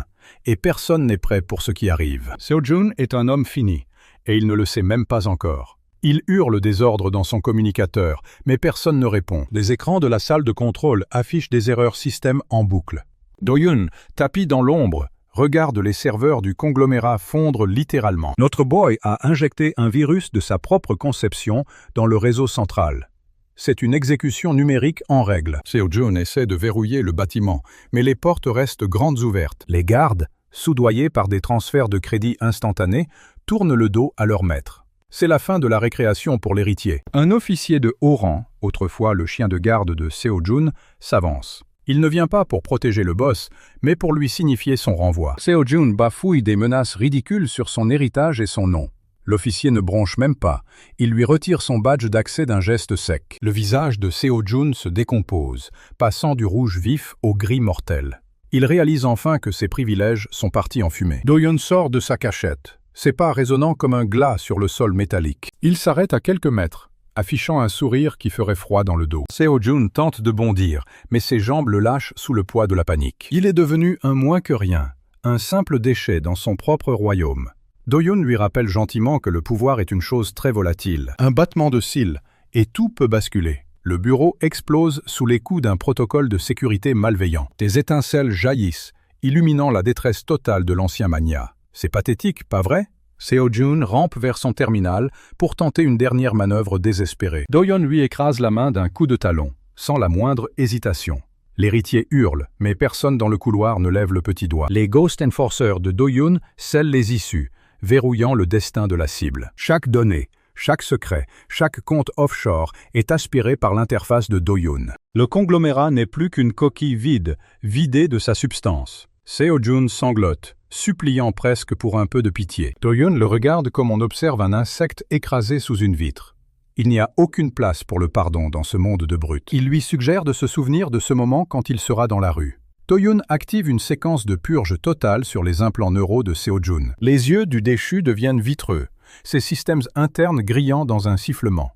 et personne n'est prêt pour ce qui arrive. Seo-jun est un homme fini, et il ne le sait même pas encore. Il hurle des ordres dans son communicateur, mais personne ne répond. Les écrans de la salle de contrôle affichent des erreurs système en boucle. Do-yoon, tapi dans l'ombre, regarde les serveurs du conglomérat fondre littéralement. Notre boy a injecté un virus de sa propre conception dans le réseau central. C'est une exécution numérique en règle. Seo-jun essaie de verrouiller le bâtiment, mais les portes restent grandes ouvertes. Les gardes, soudoyés par des transferts de crédit instantanés, tournent le dos à leur maître. C'est la fin de la récréation pour l'héritier. Un officier de haut rang, autrefois le chien de garde de Seo-jun, s'avance. Il ne vient pas pour protéger le boss, mais pour lui signifier son renvoi. Seo-jun bafouille des menaces ridicules sur son héritage et son nom. L'officier ne bronche même pas. Il lui retire son badge d'accès d'un geste sec. Le visage de Seo-jun se décompose, passant du rouge vif au gris mortel. Il réalise enfin que ses privilèges sont partis en fumée. Do-yoon sort de sa cachette. Ses pas résonnant comme un glas sur le sol métallique. Il s'arrête à quelques mètres, affichant un sourire qui ferait froid dans le dos. Seo-jun tente de bondir, mais ses jambes le lâchent sous le poids de la panique. Il est devenu un moins que rien, un simple déchet dans son propre royaume. Do-yoon lui rappelle gentiment que le pouvoir est une chose très volatile. Un battement de cils, et tout peut basculer. Le bureau explose sous les coups d'un protocole de sécurité malveillant. Des étincelles jaillissent, illuminant la détresse totale de l'ancien magnat. C'est pathétique, pas vrai? Seo-jun rampe vers son terminal pour tenter une dernière manœuvre désespérée. Do-yoon lui écrase la main d'un coup de talon, sans la moindre hésitation. L'héritier hurle, mais personne dans le couloir ne lève le petit doigt. Les Ghost Enforcers de Do-yoon scellent les issues, verrouillant le destin de la cible. Chaque donnée, chaque secret, chaque compte offshore est aspiré par l'interface de Do-yoon. Le conglomérat n'est plus qu'une coquille vide, vidée de sa substance. Seo-jun sanglote, suppliant presque pour un peu de pitié. Do-yoon le regarde comme on observe un insecte écrasé sous une vitre. Il n'y a aucune place pour le pardon dans ce monde de brutes. Il lui suggère de se souvenir de ce moment quand il sera dans la rue. Do-yoon active une séquence de purge totale sur les implants neuraux de Seo-jun. Les yeux du déchu deviennent vitreux, ses systèmes internes grillant dans un sifflement.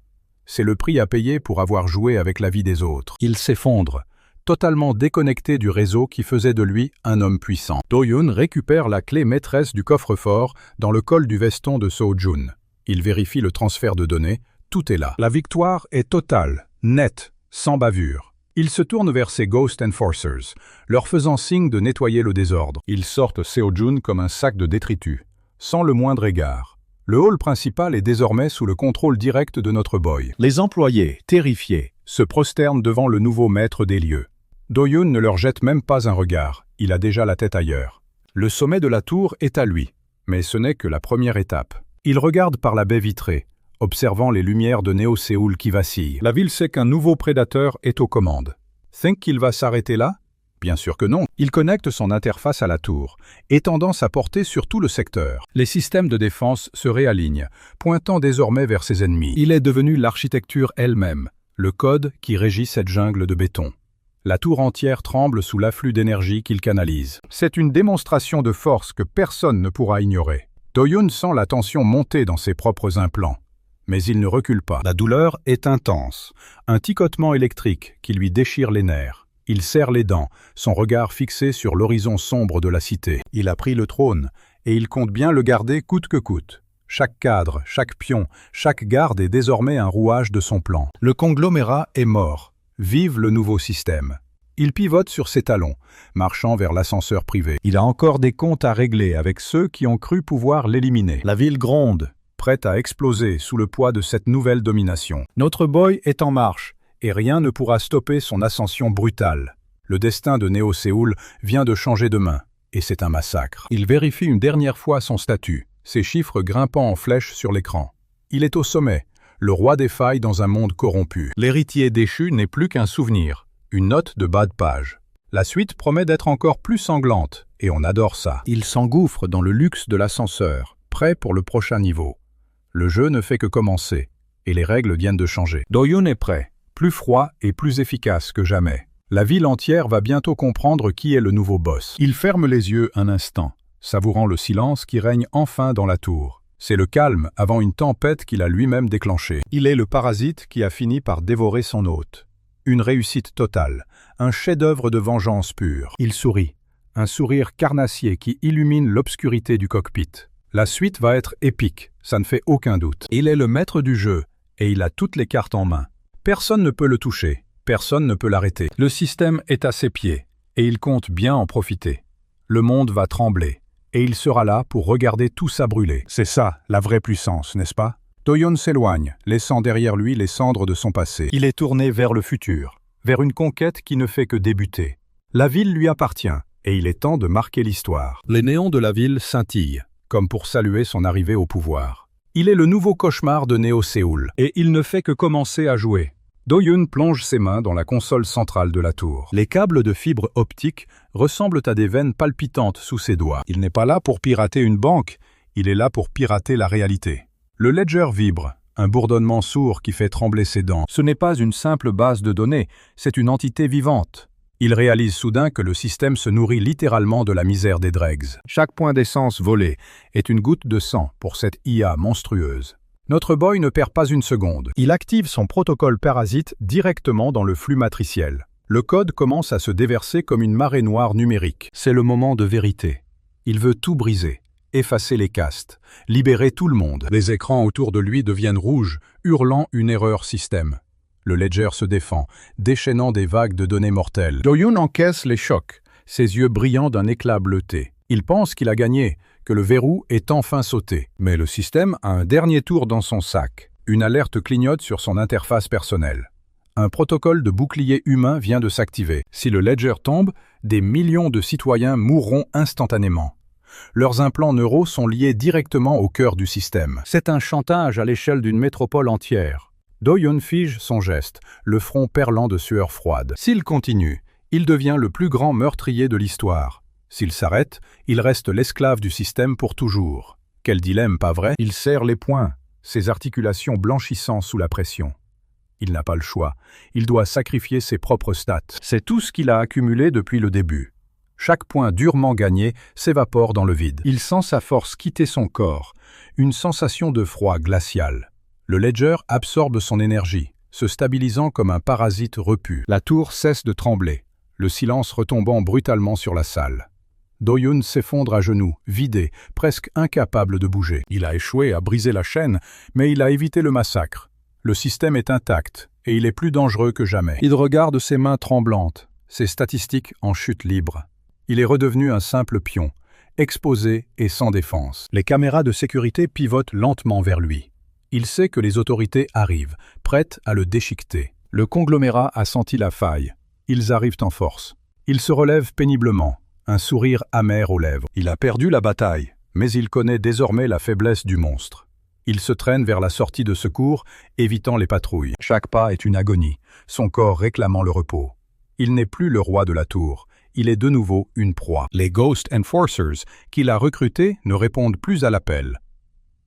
C'est le prix à payer pour avoir joué avec la vie des autres. Il s'effondre, totalement déconnecté du réseau qui faisait de lui un homme puissant. Do-yoon récupère la clé maîtresse du coffre-fort dans le col du veston de Seo-jun. Il vérifie le transfert de données, tout est là. La victoire est totale, nette, sans bavure. Il se tourne vers ses Ghost Enforcers, leur faisant signe de nettoyer le désordre. Ils sortent Seo-jun comme un sac de détritus, sans le moindre égard. Le hall principal est désormais sous le contrôle direct de notre boy. Les employés, terrifiés, se prosternent devant le nouveau maître des lieux. Do-yoon ne leur jette même pas un regard, il a déjà la tête ailleurs. Le sommet de la tour est à lui, mais ce n'est que la première étape. Il regarde par la baie vitrée, observant les lumières de Néo-Séoul qui vacillent. La ville sait qu'un nouveau prédateur est aux commandes. Think qu'il va s'arrêter là? Bien sûr que non. Il connecte son interface à la tour, étendant sa portée sur tout le secteur. Les systèmes de défense se réalignent, pointant désormais vers ses ennemis. Il est devenu l'architecture elle-même, le code qui régit cette jungle de béton. La tour entière tremble sous l'afflux d'énergie qu'il canalise. C'est une démonstration de force que personne ne pourra ignorer. Do-yoon sent la tension monter dans ses propres implants. Mais il ne recule pas. La douleur est intense, un ticotement électrique qui lui déchire les nerfs. Il serre les dents, son regard fixé sur l'horizon sombre de la cité. Il a pris le trône, et il compte bien le garder coûte que coûte. Chaque cadre, chaque pion, chaque garde est désormais un rouage de son plan. Le conglomérat est mort. Vive le nouveau système. Il pivote sur ses talons, marchant vers l'ascenseur privé. Il a encore des comptes à régler avec ceux qui ont cru pouvoir l'éliminer. La ville gronde, prête à exploser sous le poids de cette nouvelle domination. Notre boy est en marche, et rien ne pourra stopper son ascension brutale. Le destin de Néo-Séoul vient de changer de main, et c'est un massacre. Il vérifie une dernière fois son statut, ses chiffres grimpant en flèche sur l'écran. Il est au sommet, le roi des failles dans un monde corrompu. L'héritier déchu n'est plus qu'un souvenir, une note de bas de page. La suite promet d'être encore plus sanglante, et on adore ça. Il s'engouffre dans le luxe de l'ascenseur, prêt pour le prochain niveau. Le jeu ne fait que commencer, et les règles viennent de changer. Do-yoon est prêt, plus froid et plus efficace que jamais. La ville entière va bientôt comprendre qui est le nouveau boss. Il ferme les yeux un instant, savourant le silence qui règne enfin dans la tour. C'est le calme avant une tempête qu'il a lui-même déclenchée. Il est le parasite qui a fini par dévorer son hôte. Une réussite totale, un chef-d'œuvre de vengeance pure. Il sourit, un sourire carnassier qui illumine l'obscurité du cockpit. La suite va être épique, ça ne fait aucun doute. Il est le maître du jeu, et il a toutes les cartes en main. Personne ne peut le toucher, personne ne peut l'arrêter. Le système est à ses pieds, et il compte bien en profiter. Le monde va trembler, et il sera là pour regarder tout ça brûler. C'est ça, la vraie puissance, n'est-ce pas? Do-yoon s'éloigne, laissant derrière lui les cendres de son passé. Il est tourné vers le futur, vers une conquête qui ne fait que débuter. La ville lui appartient, et il est temps de marquer l'histoire. Les néons de la ville scintillent, comme pour saluer son arrivée au pouvoir. Il est le nouveau cauchemar de Néo-Séoul, et il ne fait que commencer à jouer. Do-yoon plonge ses mains dans la console centrale de la tour. Les câbles de fibre optique ressemblent à des veines palpitantes sous ses doigts. Il n'est pas là pour pirater une banque, il est là pour pirater la réalité. Le ledger vibre, un bourdonnement sourd qui fait trembler ses dents. Ce n'est pas une simple base de données, c'est une entité vivante. Il réalise soudain que le système se nourrit littéralement de la misère des dregs. Chaque point d'essence volé est une goutte de sang pour cette IA monstrueuse. Notre boy ne perd pas une seconde. Il active son protocole parasite directement dans le flux matriciel. Le code commence à se déverser comme une marée noire numérique. C'est le moment de vérité. Il veut tout briser. Effacer les castes, libérer tout le monde. Les écrans autour de lui deviennent rouges, hurlant une erreur système. Le ledger se défend, déchaînant des vagues de données mortelles. Do-yoon encaisse les chocs, ses yeux brillants d'un éclat bleuté. Il pense qu'il a gagné, que le verrou est enfin sauté. Mais le système a un dernier tour dans son sac. Une alerte clignote sur son interface personnelle. Un protocole de bouclier humain vient de s'activer. Si le ledger tombe, des millions de citoyens mourront instantanément. Leurs implants neuraux sont liés directement au cœur du système. C'est un chantage à l'échelle d'une métropole entière. Do-yoon fige son geste, le front perlant de sueur froide. S'il continue, il devient le plus grand meurtrier de l'histoire. S'il s'arrête, il reste l'esclave du système pour toujours. Quel dilemme, pas vrai? Il serre les poings, ses articulations blanchissant sous la pression. Il n'a pas le choix. Il doit sacrifier ses propres stats. C'est tout ce qu'il a accumulé depuis le début. Chaque point durement gagné s'évapore dans le vide. Il sent sa force quitter son corps, une sensation de froid glacial. Le ledger absorbe son énergie, se stabilisant comme un parasite repu. La tour cesse de trembler, le silence retombant brutalement sur la salle. Do-yoon s'effondre à genoux, vidé, presque incapable de bouger. Il a échoué à briser la chaîne, mais il a évité le massacre. Le système est intact, et il est plus dangereux que jamais. Il regarde ses mains tremblantes, ses statistiques en chute libre. Il est redevenu un simple pion, exposé et sans défense. Les caméras de sécurité pivotent lentement vers lui. Il sait que les autorités arrivent, prêtes à le déchiqueter. Le conglomérat a senti la faille. Ils arrivent en force. Il se relève péniblement, un sourire amer aux lèvres. Il a perdu la bataille, mais il connaît désormais la faiblesse du monstre. Il se traîne vers la sortie de secours, évitant les patrouilles. Chaque pas est une agonie, son corps réclamant le repos. Il n'est plus le roi de la tour. Il est de nouveau une proie. Les Ghost Enforcers qu'il a recrutés ne répondent plus à l'appel.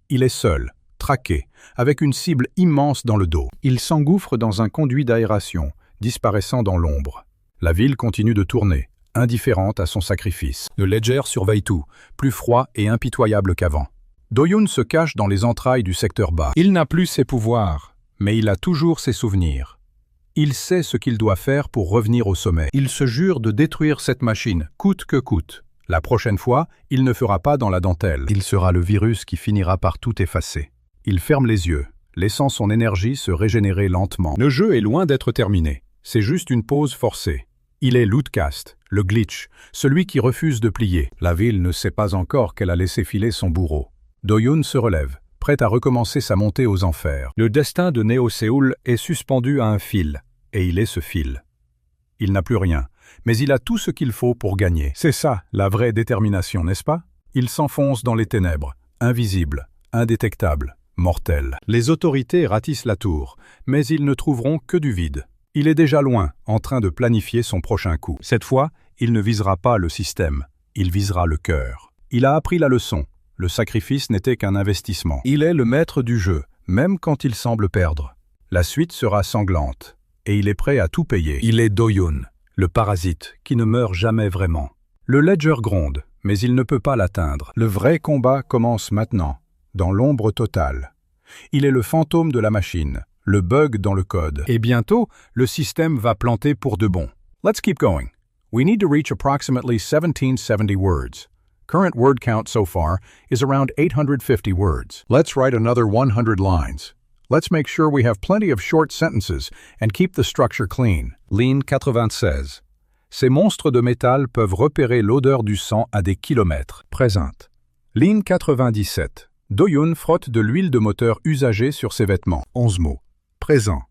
Il est seul, traqué, avec une cible immense dans le dos. Il s'engouffre dans un conduit d'aération, disparaissant dans l'ombre. La ville continue de tourner, indifférente à son sacrifice. Le ledger surveille tout, plus froid et impitoyable qu'avant. Do-yoon se cache dans les entrailles du secteur bas. Il n'a plus ses pouvoirs, mais il a toujours ses souvenirs. Il sait ce qu'il doit faire pour revenir au sommet. Il se jure de détruire cette machine, coûte que coûte. La prochaine fois, il ne fera pas dans la dentelle. Il sera le virus qui finira par tout effacer. Il ferme les yeux, laissant son énergie se régénérer lentement. Le jeu est loin d'être terminé. C'est juste une pause forcée. Il est l'outcast, le glitch, celui qui refuse de plier. La ville ne sait pas encore qu'elle a laissé filer son bourreau. Do-yoon se relève, prêt à recommencer sa montée aux enfers. Le destin de Néo-Séoul est suspendu à un fil. Et il est ce fil. Il n'a plus rien, mais il a tout ce qu'il faut pour gagner. C'est ça, la vraie détermination, n'est-ce pas? Il s'enfonce dans les ténèbres, invisible, indétectable, mortel. Les autorités ratissent la tour, mais ils ne trouveront que du vide. Il est déjà loin, en train de planifier son prochain coup. Cette fois, il ne visera pas le système, il visera le cœur. Il a appris la leçon, le sacrifice n'était qu'un investissement. Il est le maître du jeu, même quand il semble perdre. La suite sera sanglante. Et il est prêt à tout payer. Il est Do-yoon, Le parasite, qui ne meurt jamais vraiment. Le Ledger gronde, mais il ne peut pas l'atteindre. Le vrai combat commence maintenant, dans l'ombre totale. Il est le fantôme de la machine, le bug dans le code. Et bientôt, le système va planter pour de bon. Let's keep going. We need to reach approximately 1770 words. Current word count so far is around 850 words. Let's write another 100 lines. Let's make sure we have plenty of short sentences and keep the structure clean. Ligne 96. Ces monstres de métal peuvent repérer l'odeur du sang à des kilomètres. Présente. Ligne 97. Do-Yoon frotte de l'huile de moteur usagée sur ses vêtements. 11 mots. Présent.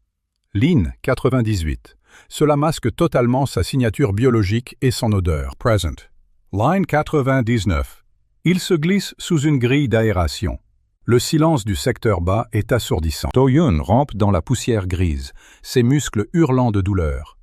Ligne 98. Cela masque totalement sa signature biologique et son odeur. Present. Line 99. Il se glisse sous une grille d'aération. Le silence du secteur bas est assourdissant. Do-Yoon rampe dans la poussière grise, ses muscles hurlant de douleur.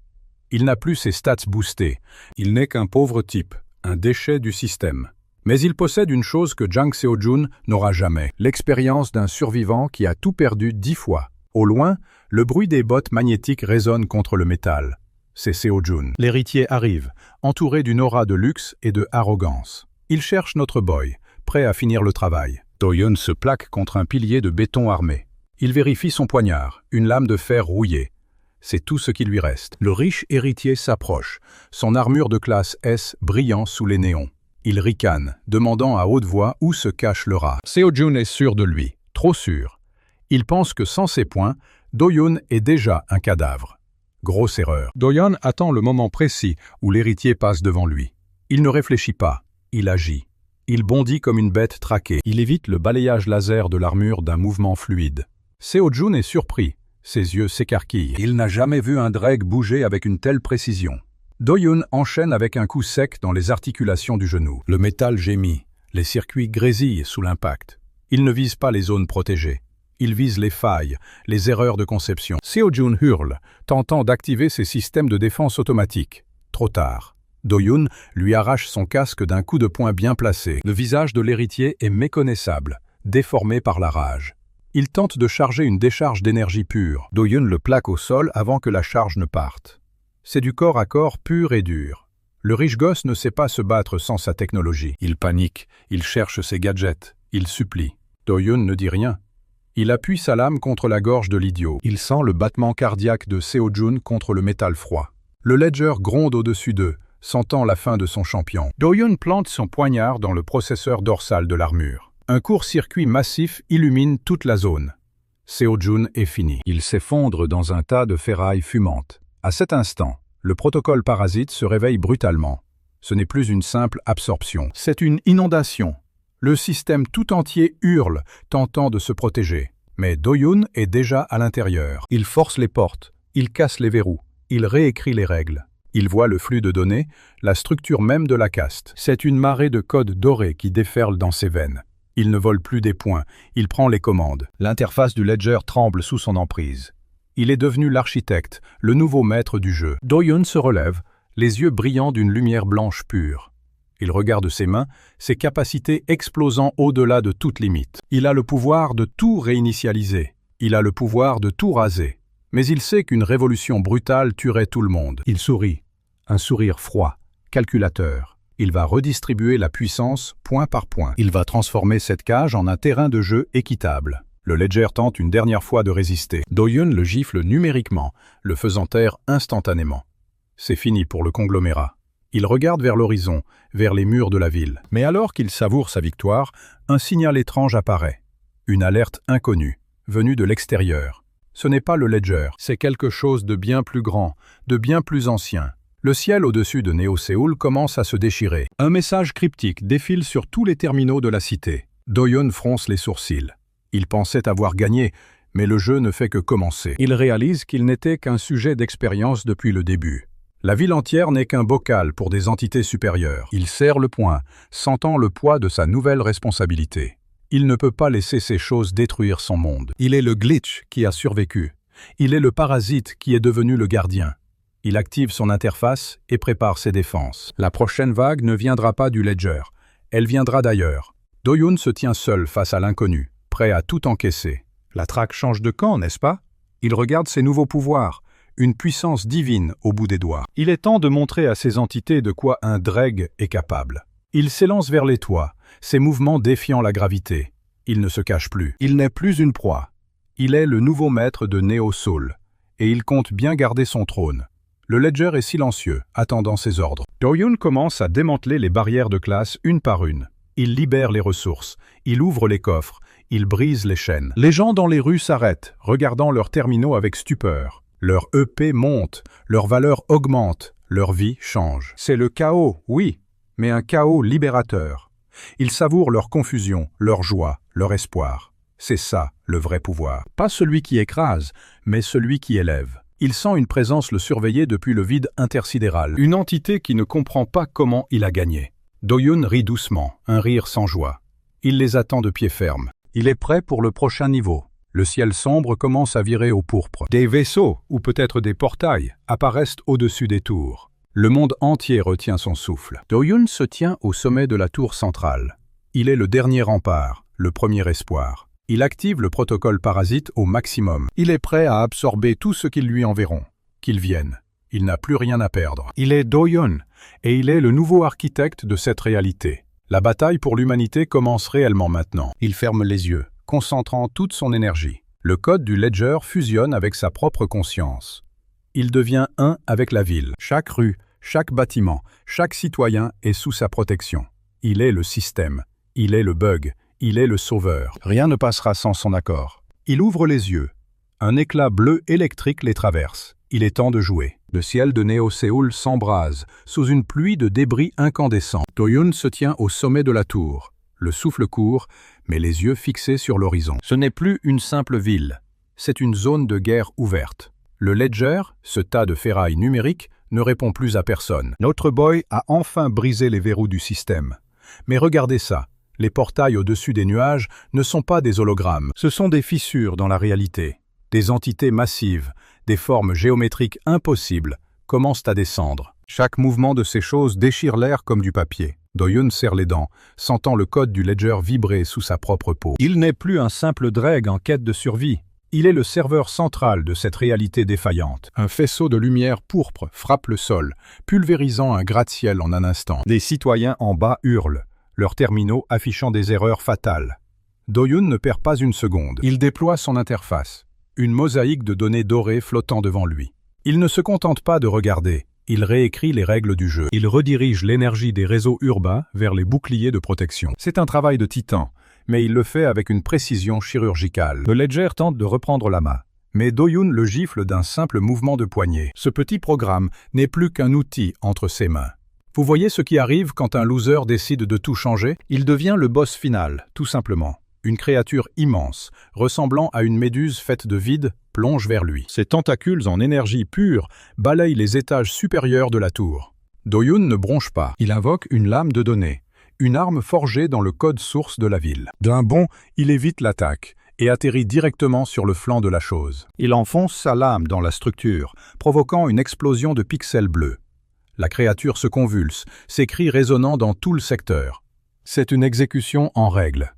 Il n'a plus ses stats boostés. Il n'est qu'un pauvre type, un déchet du système. Mais il possède une chose que Jang Seo-jun n'aura jamais, l'expérience d'un survivant qui a tout perdu 10 fois. Au loin, le bruit des bottes magnétiques résonne contre le métal. C'est Seo-jun. L'héritier arrive, entouré d'une aura de luxe et de arrogance. Il cherche notre boy, prêt à finir le travail. Do-Yoon se plaque contre un pilier de béton armé. Il vérifie son poignard, une lame de fer rouillée. C'est tout ce qui lui reste. Le riche héritier s'approche, son armure de classe S brillant sous les néons. Il ricane, demandant à haute voix où se cache le rat. Seo-jun est sûr de lui, trop sûr. Il pense que sans ses poings, Do-Yoon est déjà un cadavre. Grosse erreur. Do-Yoon attend le moment précis où l'héritier passe devant lui. Il ne réfléchit pas, il agit. Il bondit comme une bête traquée. Il évite le balayage laser de l'armure d'un mouvement fluide. Seo-jun est surpris. Ses yeux s'écarquillent. Il n'a jamais vu un Dreg bouger avec une telle précision. Do-Yoon enchaîne avec un coup sec dans les articulations du genou. Le métal gémit. Les circuits grésillent sous l'impact. Il ne vise pas les zones protégées. Il vise les failles, les erreurs de conception. Seo-jun hurle, tentant d'activer ses systèmes de défense automatique. Trop tard. Do-Yoon lui arrache son casque d'un coup de poing bien placé. Le visage de l'héritier est méconnaissable, déformé par la rage. Il tente de charger une décharge d'énergie pure. Do-Yoon le plaque au sol avant que la charge ne parte. C'est du corps à corps pur et dur. Le riche gosse ne sait pas se battre sans sa technologie. Il panique, il cherche ses gadgets, il supplie. Do-Yoon ne dit rien. Il appuie sa lame contre la gorge de l'idiot. Il sent le battement cardiaque de Seo-jun contre le métal froid. Le Ledger gronde au-dessus d'eux, sentant la fin de son champion. Do-Yoon plante son poignard dans le processeur dorsal de l'armure. Un court-circuit massif illumine toute la zone. Seo-jun est fini. Il s'effondre dans un tas de ferrailles fumantes. À cet instant, le protocole parasite se réveille brutalement. Ce n'est plus une simple absorption. C'est une inondation. Le système tout entier hurle, tentant de se protéger. Mais Do-Yoon est déjà à l'intérieur. Il force les portes, il casse les verrous, il réécrit les règles. Il voit le flux de données, la structure même de la caste. C'est une marée de codes dorés qui déferle dans ses veines. Il ne vole plus des points, il prend les commandes. L'interface du Ledger tremble sous son emprise. Il est devenu l'architecte, le nouveau maître du jeu. Do-Yoon se relève, les yeux brillants d'une lumière blanche pure. Il regarde ses mains, ses capacités explosant au-delà de toute limite. Il a le pouvoir de tout réinitialiser. Il a le pouvoir de tout raser. Mais il sait qu'une révolution brutale tuerait tout le monde. Il sourit. Un sourire froid, calculateur. Il va redistribuer la puissance point par point. Il va transformer cette cage en un terrain de jeu équitable. Le Ledger tente une dernière fois de résister. Do-Yoon le gifle numériquement, le faisant taire instantanément. C'est fini pour le conglomérat. Il regarde vers l'horizon, vers les murs de la ville. Mais alors qu'il savoure sa victoire, un signal étrange apparaît. Une alerte inconnue, venue de l'extérieur. Ce n'est pas le Ledger, c'est quelque chose de bien plus grand, de bien plus ancien. Le ciel au-dessus de Néo-Séoul commence à se déchirer. Un message cryptique défile sur tous les terminaux de la cité. Do-Yoon fronce les sourcils. Il pensait avoir gagné, mais le jeu ne fait que commencer. Il réalise qu'il n'était qu'un sujet d'expérience depuis le début. La ville entière n'est qu'un bocal pour des entités supérieures. Il serre le poing, sentant le poids de sa nouvelle responsabilité. Il ne peut pas laisser ces choses détruire son monde. Il est le glitch qui a survécu. Il est le parasite qui est devenu le gardien. Il active son interface et prépare ses défenses. La prochaine vague ne viendra pas du Ledger. Elle viendra d'ailleurs. Do-Yoon se tient seul face à l'inconnu, prêt à tout encaisser. La traque change de camp, n'est-ce pas? Il regarde ses nouveaux pouvoirs. une puissance divine au bout des doigts. Il est temps de montrer à ces entités de quoi un Dreg est capable. Il s'élance vers les toits, ses mouvements défiant la gravité. Il ne se cache plus. Il n'est plus une proie. Il est le nouveau maître de Neo Soul, et il compte bien garder son trône. Le Ledger est silencieux, attendant ses ordres. Do-Hyun commence à démanteler les barrières de classe une par une. Il libère les ressources, il ouvre les coffres, il brise les chaînes. Les gens dans les rues s'arrêtent, regardant leurs terminaux avec stupeur. Leur EP monte, leur valeur augmente, leur vie change. C'est le chaos, oui, mais un chaos libérateur. Ils savourent leur confusion, leur joie, leur espoir. C'est ça, le vrai pouvoir. Pas celui qui écrase, mais celui qui élève. Il sent une présence le surveiller depuis le vide intersidéral, une entité qui ne comprend pas comment il a gagné. Do-Hyun rit doucement, un rire sans joie. Il les attend de pied ferme. Il est prêt pour le prochain niveau. Le ciel sombre commence à virer au pourpre. Des vaisseaux, ou peut-être des portails, apparaissent au-dessus des tours. Le monde entier retient son souffle. Do-Hyun se tient au sommet de la tour centrale. Il est le dernier rempart, le premier espoir. Il active le protocole parasite au maximum. Il est prêt à absorber tout ce qu'ils lui enverront. Qu'ils viennent. Il n'a plus rien à perdre. Il est Do-Hyun, et il est le nouveau architecte de cette réalité. La bataille pour l'humanité commence réellement maintenant. Il ferme les yeux, concentrant toute son énergie. Le code du Ledger fusionne avec sa propre conscience. Il devient un avec la ville. Chaque rue, chaque bâtiment, chaque citoyen est sous sa protection. Il est le système. Il est le bug. Il est le sauveur. Rien ne passera sans son accord. Il ouvre les yeux. Un éclat bleu électrique les traverse. Il est temps de jouer. Le ciel de Néo-Séoul s'embrase, sous une pluie de débris incandescents. Do-Hyun se tient au sommet de la tour. Le souffle court, mais les yeux fixés sur l'horizon. Ce n'est plus une simple ville. C'est une zone de guerre ouverte. Le Ledger, ce tas de ferraille numérique, ne répond plus à personne. Notre boy a enfin brisé les verrous du système. Mais regardez ça. Les portails au-dessus des nuages ne sont pas des hologrammes, ce sont des fissures dans la réalité. Des entités massives, des formes géométriques impossibles, commencent à descendre. Chaque mouvement de ces choses déchire l'air comme du papier. Do-Hyun serre les dents, sentant le code du Ledger vibrer sous sa propre peau. Il n'est plus un simple Dreg en quête de survie. Il est le serveur central de cette réalité défaillante. Un faisceau de lumière pourpre frappe le sol, pulvérisant un gratte-ciel en un instant. Des citoyens en bas hurlent, leurs terminaux affichant des erreurs fatales. Do-Hyun ne perd pas une seconde. Il déploie son interface, une mosaïque de données dorées flottant devant lui. Il ne se contente pas de regarder, il réécrit les règles du jeu. Il redirige l'énergie des réseaux urbains vers les boucliers de protection. C'est un travail de titan, mais il le fait avec une précision chirurgicale. Le Ledger tente de reprendre la main, mais Do-Hyun le gifle d'un simple mouvement de poignet. Ce petit programme n'est plus qu'un outil entre ses mains. Vous voyez ce qui arrive quand un loser décide de tout changer? Il devient le boss final, tout simplement. Une créature immense, ressemblant à une méduse faite de vide, plonge vers lui. Ses tentacules en énergie pure balayent les étages supérieurs de la tour. Do-Hyun ne bronche pas. Il invoque une lame de données, une arme forgée dans le code source de la ville. D'un bond, il évite l'attaque et atterrit directement sur le flanc de la chose. Il enfonce sa lame dans la structure, provoquant une explosion de pixels bleus. La créature se convulse, ses cris résonnant dans tout le secteur. C'est une exécution en règle.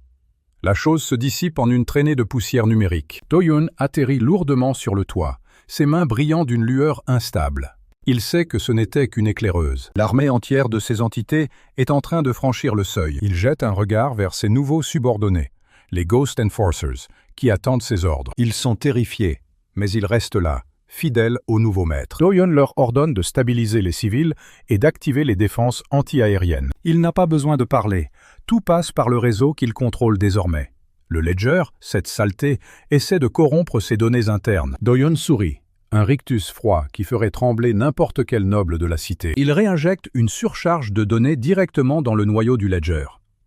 La chose se dissipe en une traînée de poussière numérique. Do-Hyun atterrit lourdement sur le toit, ses mains brillant d'une lueur instable. Il sait que ce n'était qu'une éclaireuse. L'armée entière de ces entités est en train de franchir le seuil. Il jette un regard vers ses nouveaux subordonnés, les Ghost Enforcers, qui attendent ses ordres. Ils sont terrifiés, mais ils restent là, fidèles au nouveau maître. Do-Hyun leur ordonne de stabiliser les civils et d'activer les défenses anti-aériennes. Il n'a pas besoin de parler. Tout passe par le réseau qu'il contrôle désormais. Le Ledger, cette saleté, essaie de corrompre ses données internes. Do-Hyun sourit, un rictus froid qui ferait trembler n'importe quel noble de la cité. Il réinjecte une surcharge de données directement dans le noyau du Ledger.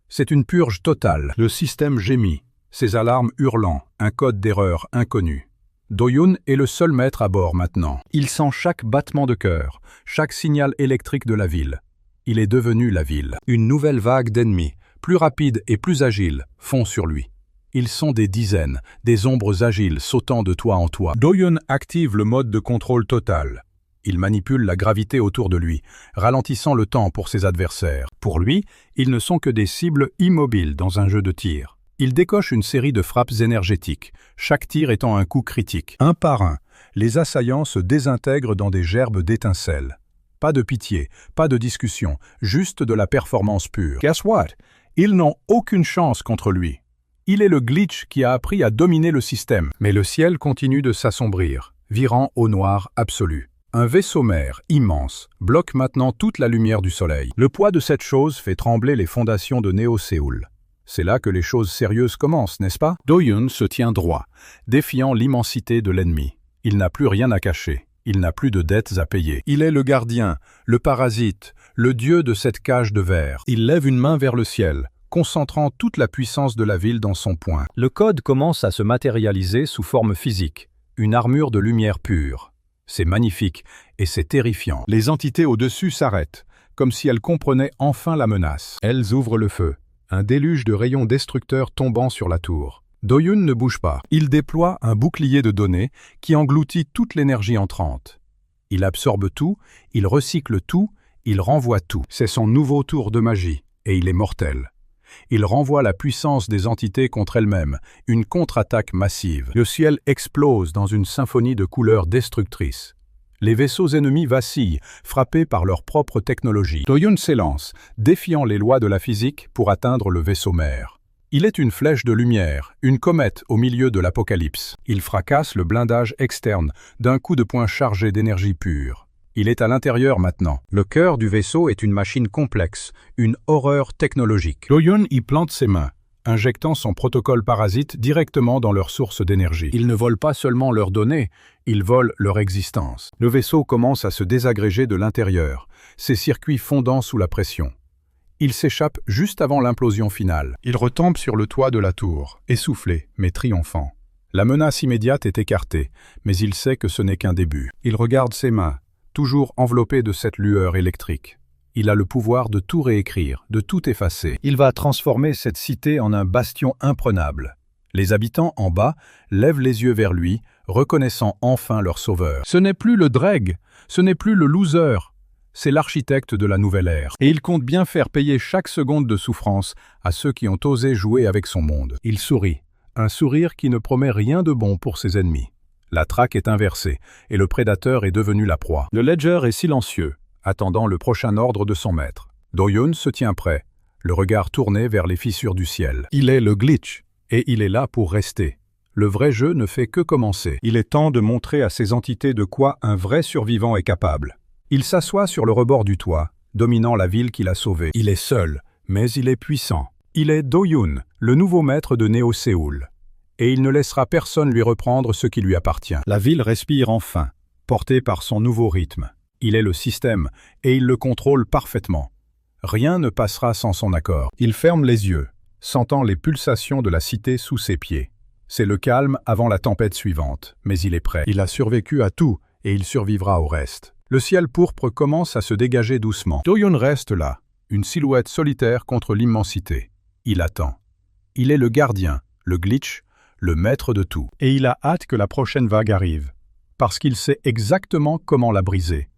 C'est une purge totale. Le système gémit, ses alarmes hurlant, un code d'erreur inconnu. Do-Hyun est le seul maître à bord maintenant. Il sent chaque battement de cœur, chaque signal électrique de la ville. Il est devenu la ville. Une nouvelle vague d'ennemis, plus rapides et plus agiles, fond sur lui. Ils sont des dizaines, des ombres agiles sautant de toit en toit. Do-Hyun active le mode de contrôle total. Il manipule la gravité autour de lui, ralentissant le temps pour ses adversaires. Pour lui, ils ne sont que des cibles immobiles dans un jeu de tir. Il décoche une série de frappes énergétiques, chaque tir étant un coup critique. Un par un, Les assaillants se désintègrent dans des gerbes d'étincelles. Pas de pitié, pas de discussion, juste de la performance pure. Guess what? Ils n'ont aucune chance contre lui. Il est le glitch qui a appris à dominer le système. Mais le ciel continue de s'assombrir, virant au noir absolu. Un vaisseau mère, immense, bloque maintenant toute la lumière du soleil. Le poids de cette chose fait trembler les fondations de Néo-Séoul. C'est là que les choses sérieuses commencent, n'est-ce pas? Do-Yoon se tient droit, défiant l'immensité de l'ennemi. Il n'a plus rien à cacher. Il n'a plus de dettes à payer. Il est le gardien, le parasite, le dieu de cette cage de verre. Il lève une main vers le ciel, concentrant toute la puissance de la ville dans son poing. Le code commence à se matérialiser sous forme physique, une armure de lumière pure. C'est magnifique et c'est terrifiant. Les entités au-dessus s'arrêtent, comme si elles comprenaient enfin la menace. Elles ouvrent le feu, un déluge de rayons destructeurs tombant sur la tour. Do-Yoon ne bouge pas. Il déploie un bouclier de données qui engloutit toute l'énergie entrante. Il absorbe tout, il recycle tout, il renvoie tout. C'est son nouveau tour de magie, et il est mortel. Il renvoie la puissance des entités contre elles-mêmes, une contre-attaque massive. Le ciel explose dans une symphonie de couleurs destructrices. Les vaisseaux ennemis vacillent, frappés par leur propre technologie. Do-Yoon s'élance, défiant les lois de la physique pour atteindre le vaisseau mère. Il est une flèche de lumière, une comète au milieu de l'apocalypse. Il fracasse le blindage externe d'un coup de poing chargé d'énergie pure. Il est à l'intérieur maintenant. Le cœur du vaisseau est une machine complexe, une horreur technologique. Do-Yoon y plante ses mains, injectant son protocole parasite directement dans leur source d'énergie. Il ne vole pas seulement leurs données, il vole leur existence. Le vaisseau commence à se désagréger de l'intérieur, ses circuits fondant sous la pression. Il s'échappe juste avant l'implosion finale. Il retombe sur le toit de la tour, essoufflé, mais triomphant. La menace immédiate est écartée, mais il sait que ce n'est qu'un début. Il regarde ses mains, toujours enveloppées de cette lueur électrique. Il a le pouvoir de tout réécrire, de tout effacer. Il va transformer cette cité en un bastion imprenable. Les habitants en bas lèvent les yeux vers lui, reconnaissant enfin leur sauveur. Ce n'est plus le Dreg, ce n'est plus le loser. C'est l'architecte de la nouvelle ère. Et il compte bien faire payer chaque seconde de souffrance à ceux qui ont osé jouer avec son monde. Il sourit, un sourire qui ne promet rien de bon pour ses ennemis. La traque est inversée, et le prédateur est devenu la proie. Le Ledger est silencieux, attendant le prochain ordre de son maître. Do-Yoon se tient prêt, le regard tourné vers les fissures du ciel. Il est le glitch, et il est là pour rester. Le vrai jeu ne fait que commencer. Il est temps de montrer à ces entités de quoi un vrai survivant est capable. Il s'assoit sur le rebord du toit, dominant la ville qu'il a sauvée. Il est seul, mais il est puissant. Il est Do-Yoon, le nouveau maître de Néo-Séoul. Et il ne laissera personne lui reprendre ce qui lui appartient. La ville respire enfin, portée par son nouveau rythme. Il est le système, et il le contrôle parfaitement. Rien ne passera sans son accord. Il ferme les yeux, sentant les pulsations de la cité sous ses pieds. C'est le calme avant la tempête suivante, mais il est prêt. Il a survécu à tout, et il survivra au reste. Le ciel pourpre commence à se dégager doucement. Do-Yoon reste là, une silhouette solitaire contre l'immensité. Il attend. Il est le gardien, le glitch, le maître de tout. Et il a hâte que la prochaine vague arrive, parce qu'il sait exactement comment la briser.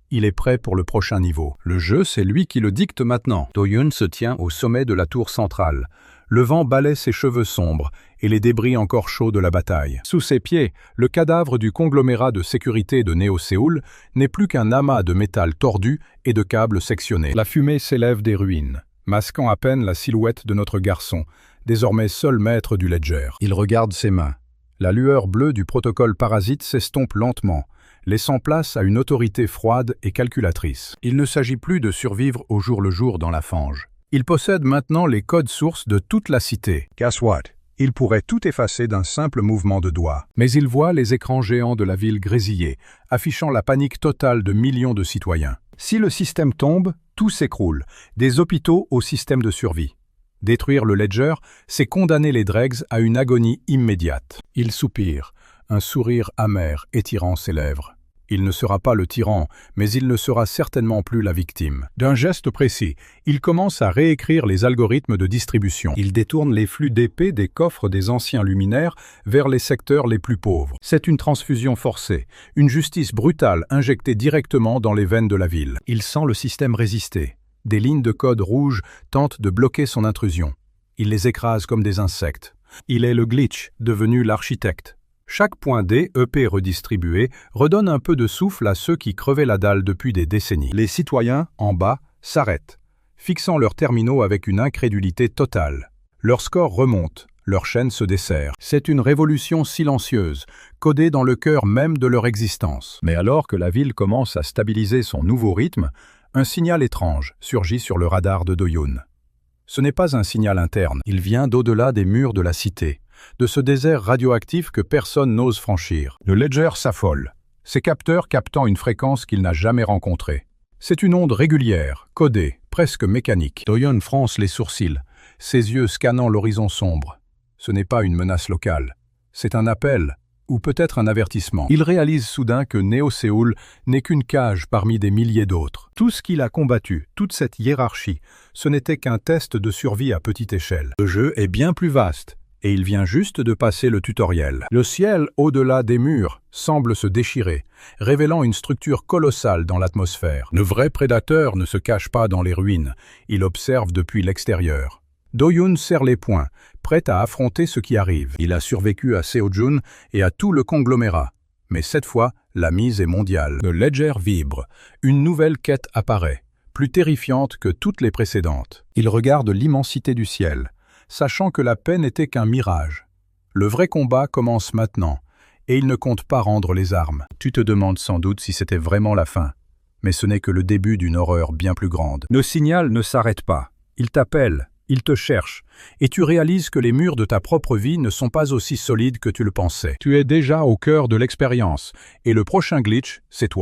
Il est prêt pour le prochain niveau. Le jeu, c'est lui qui le dicte maintenant. Do-Yoon se tient au sommet de la tour centrale. Le vent balaie ses cheveux sombres et les débris encore chauds de la bataille. Sous ses pieds, le cadavre du conglomérat de sécurité de Néo-Séoul n'est plus qu'un amas de métal tordu et de câbles sectionnés. La fumée s'élève des ruines, masquant à peine la silhouette de notre garçon, désormais seul maître du Ledger. Il regarde ses mains. La lueur bleue du protocole parasite s'estompe lentement, laissant place à une autorité froide et calculatrice. Il ne s'agit plus de survivre au jour le jour dans la fange. Il possède maintenant les codes sources de toute la cité. Guess what? Il pourrait tout effacer d'un simple mouvement de doigt. Mais il voit les écrans géants de la ville grésiller, affichant la panique totale de millions de citoyens. Si le système tombe, tout s'écroule, des hôpitaux au système de survie. Détruire le Ledger, c'est condamner les Dregs à une agonie immédiate. Il soupire, un sourire amer étirant ses lèvres. Il ne sera pas le tyran, mais il ne sera certainement plus la victime. D'un geste précis, il commence à réécrire les algorithmes de distribution. Il détourne les flux d'épée des coffres des anciens luminaires vers les secteurs les plus pauvres. C'est une transfusion forcée, une justice brutale injectée directement dans les veines de la ville. Il sent le système résister. Des lignes de code rouges tentent de bloquer son intrusion. Il les écrase comme des insectes. Il est le glitch, devenu l'architecte. Chaque point d'EP redistribué redonne un peu de souffle à ceux qui crevaient la dalle depuis des décennies. Les citoyens, en bas, s'arrêtent, Fixant leurs terminaux avec une incrédulité totale. Leur score remonte, leur chaîne se desserre. C'est une révolution silencieuse, codée dans le cœur même de leur existence. Mais alors que la ville commence à stabiliser son nouveau rythme, un signal étrange surgit sur le radar de Do-yoon. Ce n'est pas un signal interne, il vient d'au-delà des murs de la cité, de ce désert radioactif que personne n'ose franchir. Le Ledger s'affole, ses capteurs captant une fréquence qu'il n'a jamais rencontrée. C'est une onde régulière, codée, presque mécanique. Do-yoon fronce les sourcils, ses yeux scannant l'horizon sombre. Ce n'est pas une menace locale, c'est un appel, ou peut-être un avertissement. Il réalise soudain que Néo-Séoul n'est qu'une cage parmi des milliers d'autres. Tout ce qu'il a combattu, toute cette hiérarchie, ce n'était qu'un test de survie à petite échelle. Le jeu est bien plus vaste, et il vient juste de passer le tutoriel. Le ciel, au-delà des murs, semble se déchirer, révélant une structure colossale dans l'atmosphère. Le vrai prédateur ne se cache pas dans les ruines, il observe depuis l'extérieur. Do-yoon serre les poings, prêt à affronter ce qui arrive. Il a survécu à Seo-jun et à tout le conglomérat. Mais cette fois, la mise est mondiale. Le Ledger vibre. Une nouvelle quête apparaît, plus terrifiante que toutes les précédentes. Il regarde l'immensité du ciel, sachant que la paix n'était qu'un mirage. Le vrai combat commence maintenant, et il ne compte pas rendre les armes. Tu te demandes sans doute si c'était vraiment la fin. Mais ce n'est que le début d'une horreur bien plus grande. Nos signaux ne s'arrêtent pas. Il t'appelle. Il te cherche, et tu réalises que les murs de ta propre vie ne sont pas aussi solides que tu le pensais. Tu es déjà au cœur de l'expérience, et le prochain glitch, c'est toi.